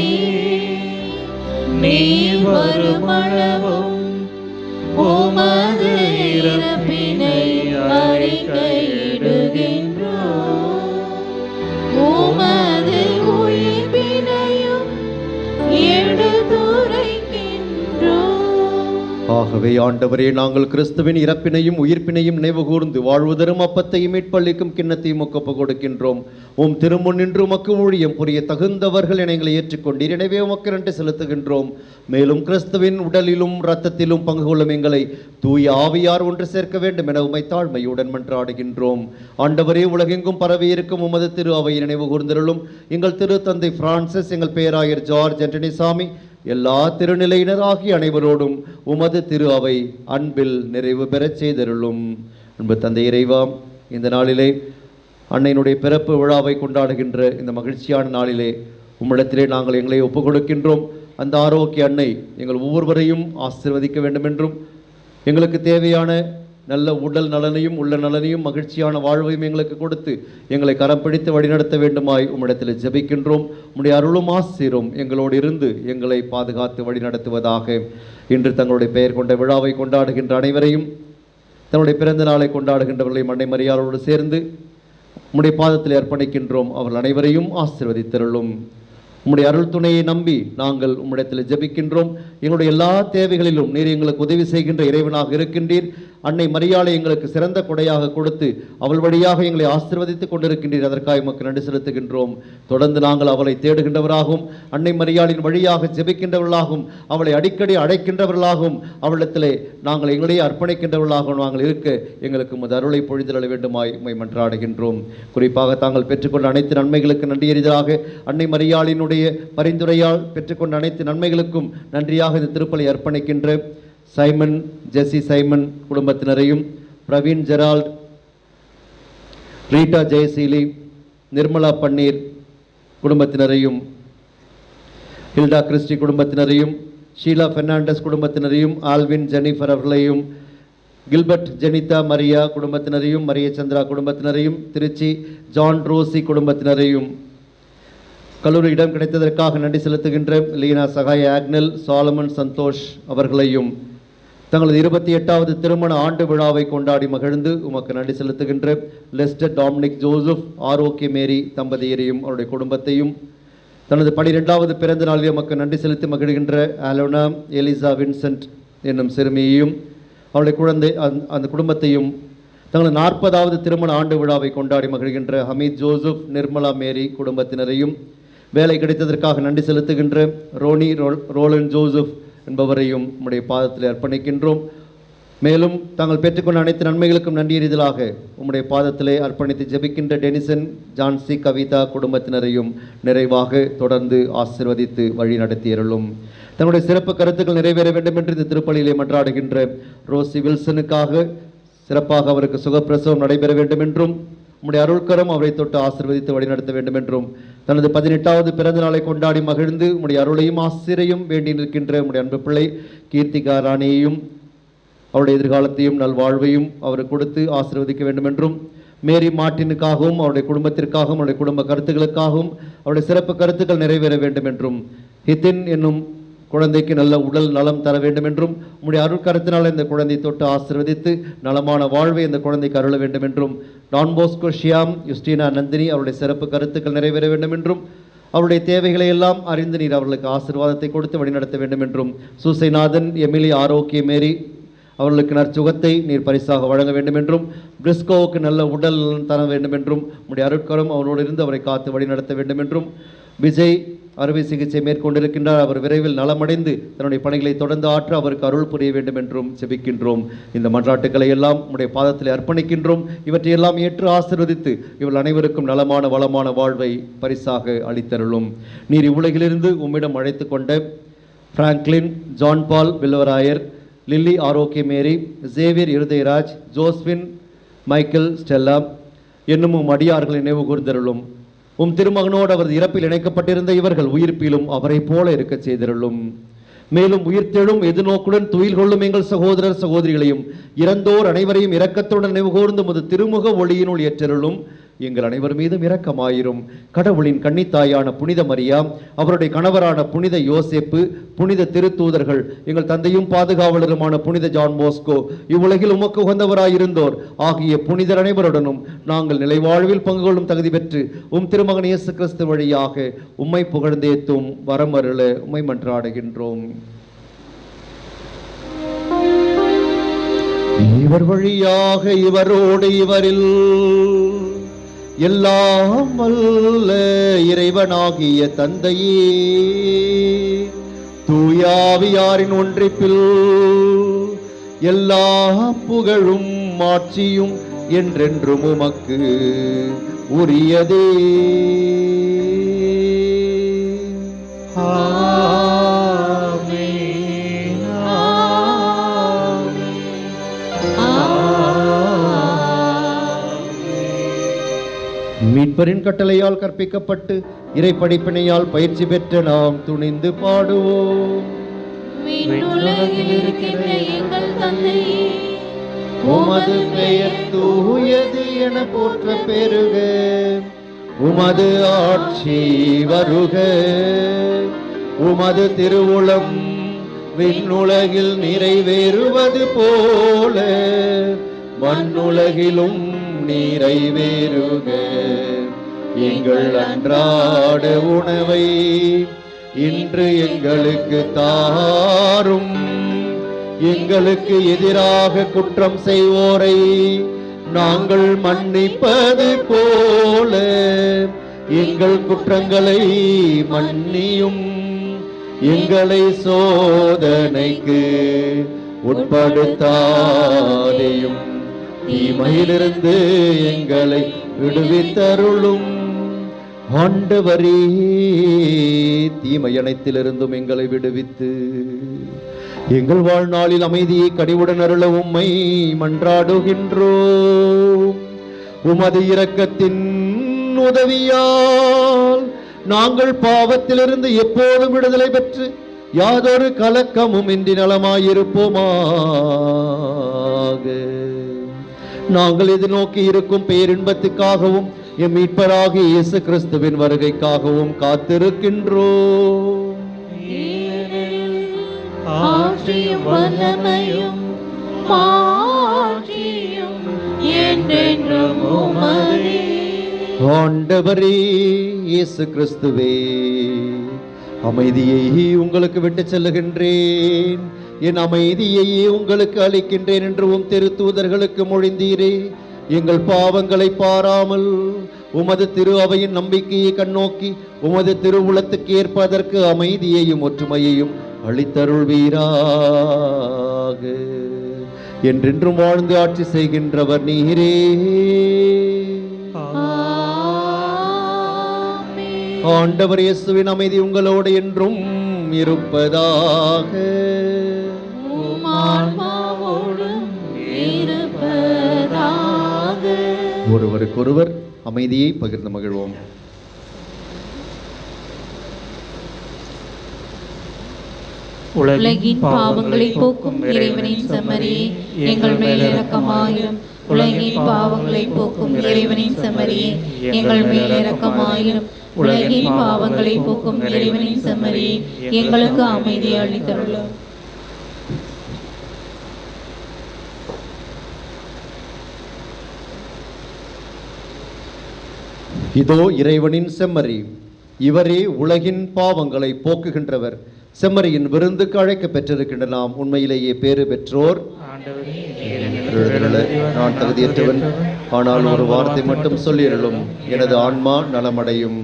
நீர் வருமளவும் உமது இறப்பினை அறிக்கையிடுகின்றோம், உமது உயிர்ப்பினையும் எடுத்துரைக்கின்றோம். ஆகவே ஆண்டவரே, நாங்கள் கிறிஸ்துவின் இறப்பினையும் உயிர்ப்பினையும் நினைவு கூர்ந்து வாழ்வுதரும் அப்பத்தையும் மீட்பளிக்கும் கிண்ணத்தையும் ஒப்பு கொடுக்கின்றோம். உம் திருமுன் நின்று உமக்கு ஊழியம் புரிய தகுந்தவர்கள் என எங்களை ஏற்றுக்கொண்டீர். எனவே உமக்கு நன்றி செலுத்துகின்றோம். மேலும் கிறிஸ்துவின் உடலிலும் இரத்தத்திலும் பங்கு கொள்ளும் எங்களை தூய ஆவியார் ஒன்று சேர்க்க வேண்டும் என உம்மை தாழ்மையுடன் மன்றாடுகின்றோம். ஆண்டவரே, உலகெங்கும் பரவி இருக்கும் உமது திரு அவையை நினைவு கூர்ந்திருளும். எங்கள் திரு தந்தை பிரான்சிஸ், எங்கள் பேராயர் ஜார்ஜ் ஆண்டனிசாமி, எல்லா திருநிலையினர் ஆகிய அனைவரோடும் உமது திரு அவை அன்பில் நிறைவு பெறச் செய்தருளும். அன்பு தந்தை இறைவா, இந்த நாளிலே அன்னையினுடைய பிறப்பு விழாவை கொண்டாடுகின்ற இந்த மகிழ்ச்சியான நாளிலே உம்மிடத்திலே நாங்கள் எங்களை ஒப்புக் கொடுக்கின்றோம். அந்த ஆரோக்கிய அன்னை எங்கள் ஒவ்வொருவரையும் ஆசீர்வதிக்க வேண்டும் என்றும், எங்களுக்கு தேவையான நல்ல உடல் நலனையும் உள்ள நலனையும் மகிழ்ச்சியான வாழ்வையும் எங்களுக்கு கொடுத்து எங்களை கரம் பிடித்து வழிநடத்த வேண்டுமாய் உம்மிடத்தில் ஜெபிக்கின்றோம். உம்முடைய அருளும் ஆசீரும் எங்களோடு இருந்து எங்களை பாதுகாத்து வழிநடத்துவதாக. இன்று தங்களுடைய பெயர் கொண்ட விழாவை கொண்டாடுகின்ற அனைவரையும், தன்னுடைய பிறந்த நாளை கொண்டாடுகின்றவர்களையும் அன்னை மரியாளோடு சேர்ந்து உம்முடைய பாதத்தில் அர்ப்பணிக்கின்றோம். அவர்கள் அனைவரையும் ஆசீர்வதித்தருளும். உம்முடைய அருள் துணையை நம்பி நாங்கள் உம்மிடத்தில் ஜெபிக்கின்றோம். எங்களுடைய எல்லா தேவைகளிலும் நீர் எங்களுக்கு உதவி செய்கின்ற இறைவனாக இருக்கின்றீர். அன்னை மரியாளை எங்களுக்கு சிறந்த கொடையாக கொடுத்து அவள் வழியாக எங்களை ஆசீர்வதித்துக் கொண்டிருக்கின்றீர். அதற்காக உமக்கு நன்றி செலுத்துகின்றோம். தொடர்ந்து நாங்கள் அவளை தேடுகின்றவராகவும் அன்னை மரியாளின் வழியாக ஜெபிக்கின்றவர்களாகவும் அவளை அடிக்கடி அழைக்கின்றவர்களாகவும் அவளிடத்திலே நாங்கள் எங்களையே அர்ப்பணிக்கின்றவர்களாகவும் நாங்கள் இருக்க எங்களுக்கு உமது அருளை பொழிதள வேண்டுமாய் உம்மை மன்றாடுகின்றோம். குறிப்பாக தாங்கள் பெற்றுக்கொண்ட அனைத்து நன்மைகளுக்கு நன்றியறிதலாக அன்னை மரியாளினுடைய பரிந்துரையால் பெற்றுக்கொண்ட அனைத்து நன்மைகளுக்கும் நன்றியாக இந்த திருப்பலி அர்ப்பணிக்கின்ற சைமன், ஜெசி சைமன் குடும்பத்தினரையும், பிரவீன் ஜெரால்ட், ரீட்டா ஜெயசீலி, நிர்மலா பன்னீர் குடும்பத்தினரையும், ஹில்டா கிறிஸ்டி குடும்பத்தினரையும், ஷீலா பெர்னாண்டஸ் குடும்பத்தினரையும், ஆல்வின் ஜெனிஃபர் அவர்களையும், கில்பர்ட் ஜெனிதா மரியா குடும்பத்தினரையும், மரிய சந்திரா குடும்பத்தினரையும், திருச்சி ஜான் ரோசி குடும்பத்தினரையும், கல்லூரி இடம் கிடைத்ததற்காக நன்றி செலுத்துகின்ற லீனா சகாய ஆக்னல், சாலமன் சந்தோஷ் அவர்களையும், தங்களது 28வது திருமண ஆண்டு விழாவை கொண்டாடி மகிழ்ந்து உமக்கு நன்றி செலுத்துகின்ற லெஸ்டர் டாமினிக் ஜோசப், ஆரோக்கிய மேரி தம்பதியரையும் அவருடைய குடும்பத்தையும், தனது 12வது பிறந்த நாளில் உமக்கு நன்றி செலுத்தி மகிழ்கின்ற அலோனா எலிசா வின்சென்ட் என்னும் சிறுமியையும் அவருடைய குழந்தை அந்த குடும்பத்தையும், தங்களது 40வது திருமண ஆண்டு விழாவை கொண்டாடி மகிழ்கின்ற ஹமீத் ஜோசப், நிர்மலா மேரி குடும்பத்தினரையும், வேலை கிடைத்ததற்காக நன்றி செலுத்துகின்ற ரோலன் ஜோசப் என்பவரையும் உம்முடைய பாதத்தில் அர்ப்பணிக்கின்றோம். மேலும் தாங்கள் பெற்றுக்கொண்ட அனைத்து நன்மைகளுக்கும் நன்றி எறிதலாக உம்முடைய பாதத்திலே அர்ப்பணித்து ஜெபிக்கின்ற டெனிசன், ஜான்சி, கவிதா குடும்பத்தினரையும் நிறைவாக தொடர்ந்து ஆசீர்வதித்து வழி நடத்தியருளும். தங்களுடைய சிறப்பு கருத்துக்கள் நிறைவேற வேண்டும் என்று இந்த திருப்பலியிலே மன்றாடுகின்ற ரோசி வில்சனுக்காக சிறப்பாக அவருக்கு சுகப்பிரசவம் நடைபெற வேண்டும் என்றும், உம்முடைய அருள்கரம் அவரை தொட்டு ஆசீர்வதித்து வழிநடத்த வேண்டும் என்றும், தனது 18வது பிறந்த நாளை கொண்டாடி மகிழ்ந்து உம்முடைய அருளையும் ஆசிரியையும் வேண்டி நிற்கின்ற உம்முடைய அன்பு பிள்ளை கீர்த்திகா ராணியையும் அவருடைய எதிர்காலத்தையும் நல்வாழ்வையும் அவருக்கு கொடுத்து ஆசீர்வதிக்க வேண்டும் என்றும், மேரி மார்ட்டினுக்காகவும் அவருடைய குடும்பத்திற்காகவும் அவருடைய குடும்ப கருத்துக்களுக்காகவும் அவருடைய சிறப்பு கருத்துக்கள் நிறைவேற வேண்டும் என்றும், ஹித்தின் என்னும் குழந்தைக்கு நல்ல உடல் நலம் தர வேண்டும் என்றும், உம்முடைய அருட்கரத்தினால் இந்த குழந்தை தொட்டு ஆசீர்வதித்து நலமான வாழ்வை இந்த குழந்தைக்கு அருள வேண்டும் என்றும், டான் போஸ்கோ ஷியாம், யுஸ்டினா நந்தினி அவருடைய சிறப்பு கருத்துக்கள் நிறைவேற வேண்டும் என்றும், அவருடைய தேவைகளை எல்லாம் அறிந்து நீர் அவர்களுக்கு ஆசீர்வாதத்தை கொடுத்து வழிநடத்த வேண்டும் என்றும், சூசைநாதன், எமிலி, ஆரோக்கிய மேரி அவர்களுக்கு நற்சுகத்தை நீர் பரிசாக வழங்க வேண்டும் என்றும், பிரிஸ்கோவுக்கு நல்ல உடல் தர வேண்டும் என்றும், உம்முடைய அருட்கரம் அவரோடு இருந்து அவரை காத்து வழிநடத்த வேண்டும் என்றும், விஜய் அறுவை சிகிச்சை மேற்கொண்டிருக்கின்றார், அவர் விரைவில் நலமடைந்து தன்னுடைய பணிகளை தொடர்ந்து ஆற்ற அவருக்கு அருள் புரிய வேண்டும் என்றும் செபிக்கின்றோம். இந்த மன்றாட்டுக்களை எல்லாம் உம்முடைய பாதத்தில் அர்ப்பணிக்கின்றோம். இவற்றையெல்லாம் ஏற்று ஆசீர்வதித்து இவர்கள் அனைவருக்கும் நலமான வளமான வாழ்வை பரிசாக அளித்தருளும். நீர் இவ்வுலகிலிருந்து உம்மிடம் அழைத்து கொண்ட Franklin, John Paul Vilvarayar, Lily Arokia Mary, Xavier Irudayaraj, Josephine, Michael, Stella என்னும் அடியார்களை நினைவு கூர்ந்தருளும். திருமகனோடு அவரது இறப்பில் இணைக்கப்பட்டிருந்த இவர்கள் உயிர்ப்பிலும் அவரை போல இருக்க செய்தருளும். மேலும் உயிர்த்தெழும் எதிர்நோக்குடன் துயில் கொள்ளும் எங்கள் சகோதரர் சகோதரிகளையும் இறந்தோர் அனைவரையும் இரக்கத்துடன் நினைவு கூர்ந்து முது திருமுக ஒளியினுள் ஏற்றருளும். எங்கள் அனைவர் மீதும் இரக்கமாயிரும். கடவுளின் கன்னித்தாயான புனித மரியா, அவருடைய கணவரான புனித யோசேப்பு, புனித திருத்தூதர்கள், எங்கள் தந்தையும் பாதுகாவலருமான புனித ஜான் போஸ்கோ, இவ்வுலகில் உமக்கு உகந்தவராயிருந்தோர் ஆகிய புனிதர் அனைவருடனும் நாங்கள் நிலைவாழ்வில் பங்கு கொள்ளும் தகுதி பெற்று திருமகன் இயேசு கிறிஸ்து வழியாக உம்மை புகழ்ந்தேத்தும் வரமருள உம்மை மன்றாடுகின்றோம். இவர் வழியாக இவரோடு இவரில் எல்லாம் வல்ல இறைவனாகிய தந்தையே, தூயாவியாரின் ஒன்றிப்பில் எல்லா புகழும் மாட்சியும் என்றென்றும் உமக்கு உரியதே. மீட்பரின் கட்டளையால் கற்பிக்கப்பட்டு இறை படிப்பினையால் பயிற்சி பெற்ற நாம் துணிந்து பாடுவோம். உமது பெயர் தூயது என போற்ற பெருக, உமது ஆட்சி வருக, உமது திருவுளம் விண்ணுலகில் நிறைவேறுவது போல மண்ணுலகிலும் நிறைவேறுக. எங்கள் அன்றாட உணவை இன்று எங்களுக்கு தாரும். எங்களுக்கு எதிராக குற்றம் செய்வோரை நாங்கள் மன்னிப்பது போல எங்கள் குற்றங்களை மன்னியும். எங்களை சோதனைக்கு உட்படுத்தாதேயும், தீமையிலிருந்து எங்களை விடுவித்தருளும். ஆண்டவரே, தீமை அனைத்திலிருந்தும் எங்களை விடுவித்து எங்கள் வாழ்நாளில் அமைதியை கனிவுடன் அருள உம்மை மன்றாடுகின்றோம். உமது இரக்கத்தின் உதவியால் நாங்கள் பாவத்திலிருந்து எப்போதும் விடுதலை பெற்று யாதொரு கலக்கமும் இன்றி நலமாயிருப்போமாக. நாங்கள் எதிர்நோக்கி இருக்கும் பேரின்பத்துக்காகவும் எம் மீட்பராகிய இயேசு கிறிஸ்துவின் வருகைக்காகவும் காத்திருக்கின்றோம். ஆட்சியும் வல்லமையும் மாட்சியும் என்றென்றும் உமதே. ஆண்டவரே இயேசு கிறிஸ்துவே, அமைதியை உங்களுக்கு விட்டு செல்லுகின்றேன், என் அமைதியையே உங்களுக்கு அளிக்கின்றேன் என்று உம் திருத்தூதர்களுக்கு மொழிந்தீரே. எங்கள் பாவங்களை பாராமல் உமது திரு அவையின் நம்பிக்கையை கண்ணோக்கி உமது திருவுளத்துக்கு ஏற்பதற்கு அமைதியையும் ஒற்றுமையையும் அளித்தருள்வீராக. என்றென்றும் வாழ்ந்து ஆட்சி செய்கின்றவர் நீரே. ஆண்டவர் இயேசுவின் அமைதி உங்களோடு என்றும் இருப்பதாக. ஒருவருக்கொருவர் அமைதியை பகிர்ந்து மகிழ்வோம். உலகின் பாவங்களை போக்கும் இறைவனின் செம்மறியே, எங்கள் மேல் இரக்கமாயிரும். உலகின் பாவங்களை போக்கும் இறைவனின் செம்மறியே, எங்கள் மேல் இரக்கமாயிரும். உலகின் பாவங்களை போக்கும் இறைவனின் செம்மறியே, எங்களுக்கு அமைதி அளித்தருளும். இதோ இறைவனின் செம்மறி, இவரே உலகின் பாவங்களை போக்குகின்றவர். செம்மறியின் விருந்துக்கு அழைக்க பெற்றிருக்கின்ற நாம் உண்மையிலேயே பேறு பெற்றோர். நான் தகுதியற்றவன், ஆனால் ஒரு வார்த்தை மட்டும் சொல்லியருளும், எனது ஆன்மா நலமடையும்.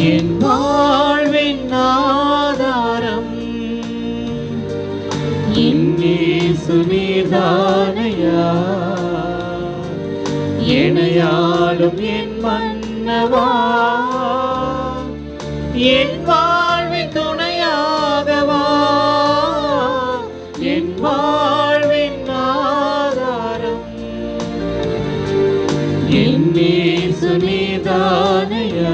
என் வாழ்வின் ஆதாரம் என் இயேசு நீர்தானையா, எனையாளும் என் மன்னவா, என் வாழ்வின் துணையாகவா, என் வாழ்வின் ஆதாரம் என் இயேசு நீர்தானையா.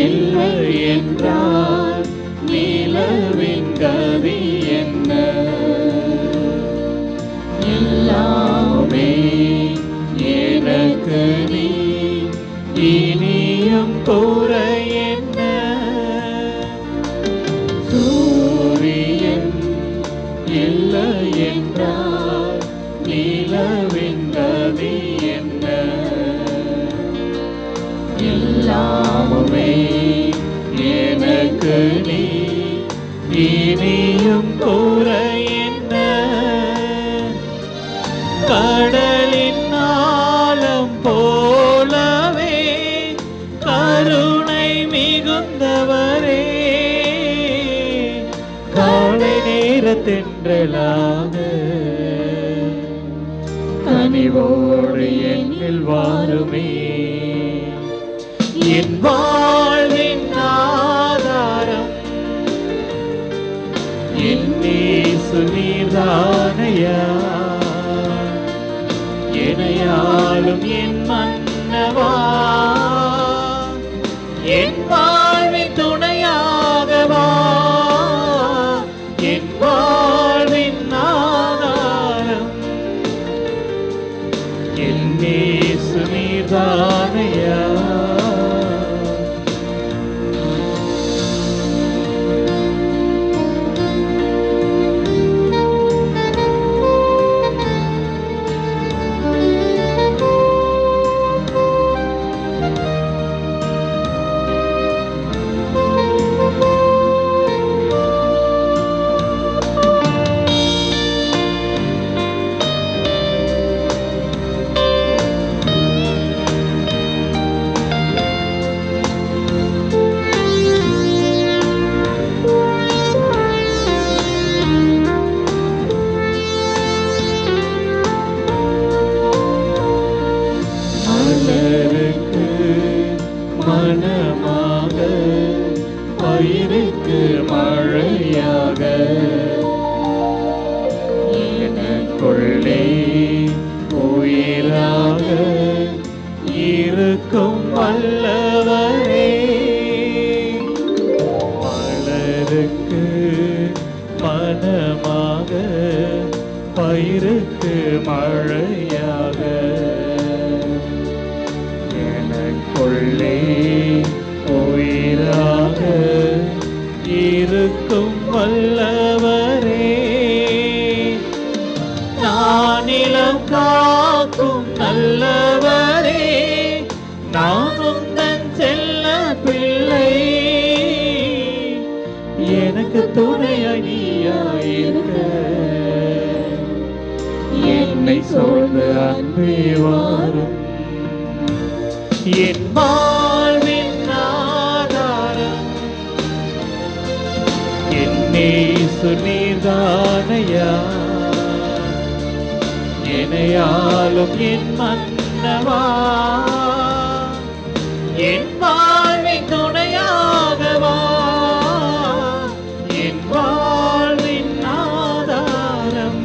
இல்லை என்றால் நிலவின் கதி என்ன? எல்லாமே எனக்கு நீ, இனியும் குறை என்ன? சூரியன் இல்லை என்றால் நிலவின் கதி என்ன? எல்லாமே எனக்கு நீ, இனியும் குறை என்ன? கடலின் ஆழம் போலவே கருணை மிகுந்தவரே, காலை நேரத்தென்றலாக கனிவோடு என்னில் வாருமே. என் வாழ்வின் ஆதாரம் என் இயேசு நீர்தானையா, எனையாளும் என் மன்னவா, என் மனமாக பயிருக்கு மழையாக எனக்குள்ளே உயிராக இருக்கும் வல்லவரே மலருக்கு மனமாக பயிருக்கு மழையாக எனக்குள்ளே உயிராக இருக்கும் வல்லவரே நானிலம் காக்கும் நல்லவரே நான் உந்தன் செல்ல பிள்ளை எனக்கு துணையாயிருக்க என்னை சூழ்ந்து அன்பே வாரும் என் வாழ்வின் ஆதாரம் என் நேசு நீர்தானையா என்னையாலும் என் மன்னவா என் வாழ்வின் துணையாகவா என் வாழ்வின் ஆதாரம்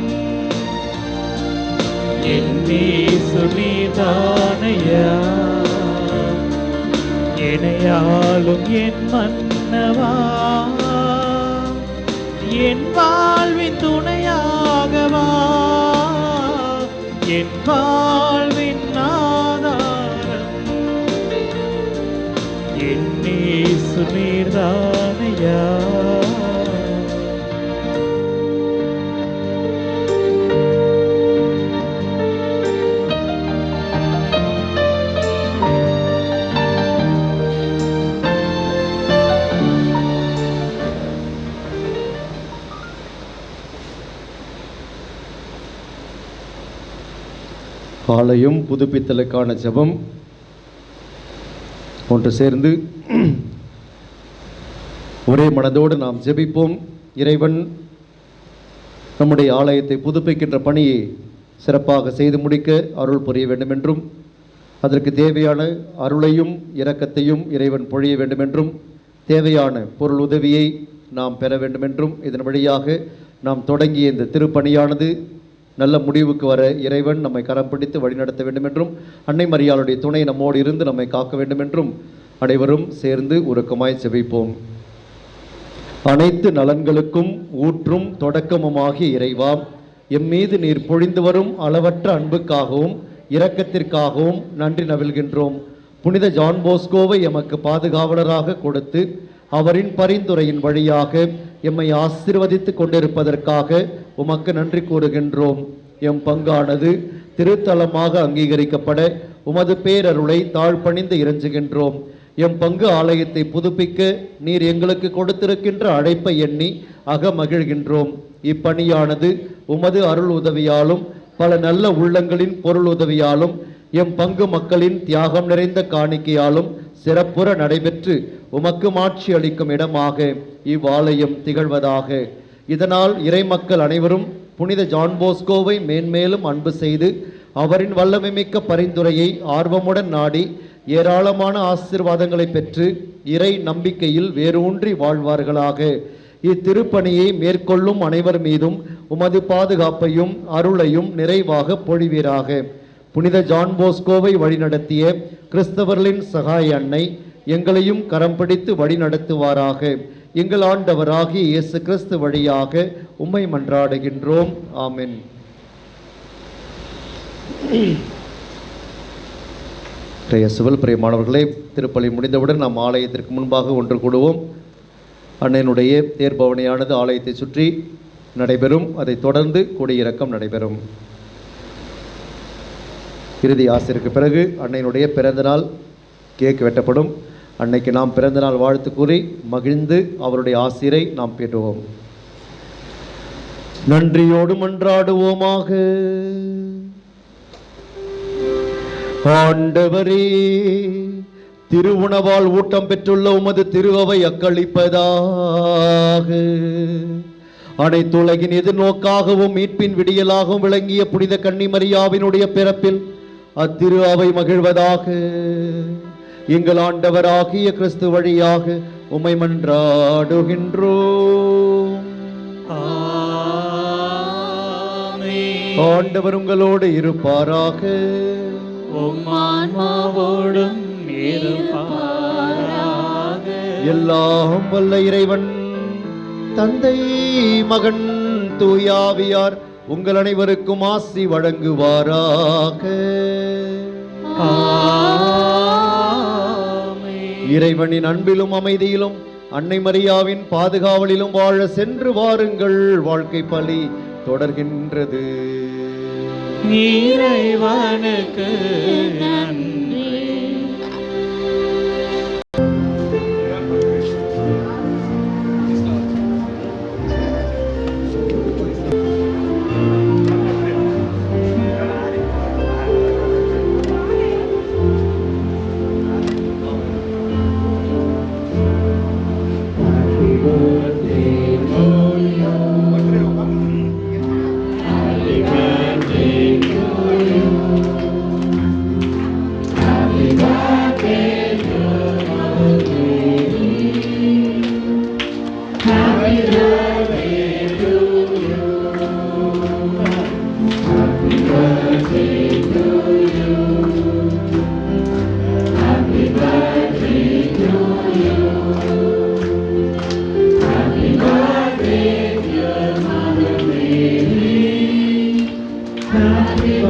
என் நேசு நீர்தானையா என்னையாலும் என் மன்னவா என் வாழ்வின் துணையாகவா என் வாழ்வின் ஆதாரம் என் நேசு நீர்தானையா ஆலயம் புதுப்பித்தலுக்கான ஜெபம். ஒன்று சேர்ந்து ஒரே மனதோடு நாம் ஜெபிப்போம். இறைவன் நம்முடைய ஆலயத்தை புதுப்பிக்கின்ற பணியை சிறப்பாக செய்து முடிக்க அருள் புரிய வேண்டும் என்றும், அதற்கு தேவையான அருளையும் இரக்கத்தையும் இறைவன் பொழிய வேண்டும் என்றும், தேவையான பொருள் உதவியை நாம் பெற வேண்டும் என்றும், இதன் வழியாக நாம் தொடங்கிய இந்த திருப்பணியானது நல்ல முடிவுக்கு வர இறைவன் நம்மை கரம் பிடித்து வழிநடத்த வேண்டும் என்றும், அன்னை மரியாளுடைய துணை நம்மோடு இருந்து நம்மை காக்க வேண்டும் என்றும் அனைவரும் சேர்ந்து உருக்கமாய் ஜெபிப்போம். அனைத்து நலன்களுக்கும் ஊற்றும் தொடக்கமுமாகிய இறைவா, எம்மீது நீர் பொழிந்து வரும் அளவற்ற அன்புக்காகவும் இரக்கத்திற்காகவும் நன்றி நவில்கின்றோம். புனித ஜான் போஸ்கோவை எமக்கு பாதுகாவலராக கொடுத்து அவரின் பரிந்துரையின் வழியாக எம்மை ஆசீர்வதித்து கொண்டிருப்பதற்காக உமக்கு நன்றி கூறுகின்றோம். எம் பங்கானது திருத்தலமாக அங்கீகரிக்கப்பட உமது பேரருளை தாழ்பணிந்து இறைஞ்சுகின்றோம். எம் பங்கு ஆலயத்தை புதுப்பிக்க நீர் எங்களுக்கு கொடுத்திருக்கின்ற அழைப்பை எண்ணி அகமகிழ்கின்றோம். இப்பணியானது உமது அருள் உதவியாலும் பல நல்ல உள்ளங்களின் பொருள் உதவியாலும் எம் பங்கு மக்களின் தியாகம் நிறைந்த காணிக்கையாலும் சிறப்புற நடைபெற்று உமக்கு மாட்சி அளிக்கும் இடமாக இவ்வாலயம் திகழ்வதாக. இதனால் இறைமக்கள் அனைவரும் புனித ஜான் போஸ்கோவை மேன்மேலும் அன்பு செய்து அவரின் வல்லமைமிக்க பரிந்துரையை ஆர்வமுடன் நாடி ஏராளமான ஆசீர்வாதங்களை பெற்று இறை நம்பிக்கையில் வேரூன்றி வாழ்வார்களாக. இத்திருப்பணியை மேற்கொள்ளும் அனைவர் மீதும் உமது பாதுகாப்பையும் அருளையும் நிறைவாக பொழிவீராக. புனித ஜான் போஸ்கோவை வழிநடத்திய கிறிஸ்தவர்களின் சகாய அன்னை எங்களையும் கரம் பிடித்து வழிநடத்துவாராக. எங்கள் ஆண்டவராகிய இயேசு கிறிஸ்து வழியாக உம்மை மன்றாடுகின்றோம். ஆமென். பிரியமானவர்களே, திருப்பலி முடிந்தவுடன் நாம் ஆலயத்திற்கு முன்பாக ஒன்று கூடுவோம். அன்னையினுடைய தேர்பவனியானது ஆலயத்தை சுற்றி நடைபெறும். அதைத் தொடர்ந்து கொடியிறக்கம் நடைபெறும். இறுதி ஆசிரியருக்கு பிறகு அன்னையினுடைய பிறந்தநாள் கேக் வெட்டப்படும். அன்னைக்கு நாம் பிறந்தநாள் வாழ்த்து கூறி மகிழ்ந்து அவருடைய ஆசிரை நாம் பெறுவோம். நன்றியோடு மன்றாடுவோமாக. ஆண்டவரே, திருவுணவால் ஊட்டம் பெற்றுள்ள உமது திருவை அக்களிப்பதாக. அனைத்துலகின் எதிர்நோக்காகவும் மீட்பின் விடியலாகவும் விளங்கிய புனித கன்னிமரியாவினுடைய பிறப்பில் அத்திரு அவை மகிழ்வதாக. எங்கள் ஆண்டவராகிய கிறிஸ்து வழியாக உம்மை மன்றாடுகின்றோம். ஆண்டவர் உங்களோடு இருப்பாராக. உம்மான்மாவோடும் இருப்பாராக. எல்லாம் வல்ல இறைவன் தந்தை, மகன், தூயாவியார் உங்கள் அனைவருக்கும் ஆசி வழங்குவாராக. இறைவனின் அன்பிலும் அமைதியிலும் அன்னை மரியாவின் பாதுகாவலிலும் வாழ சென்று வாருங்கள். வாழ்க்கை பலி தொடர்கின்றது. இறைவனுக்கு நன்றி. Happy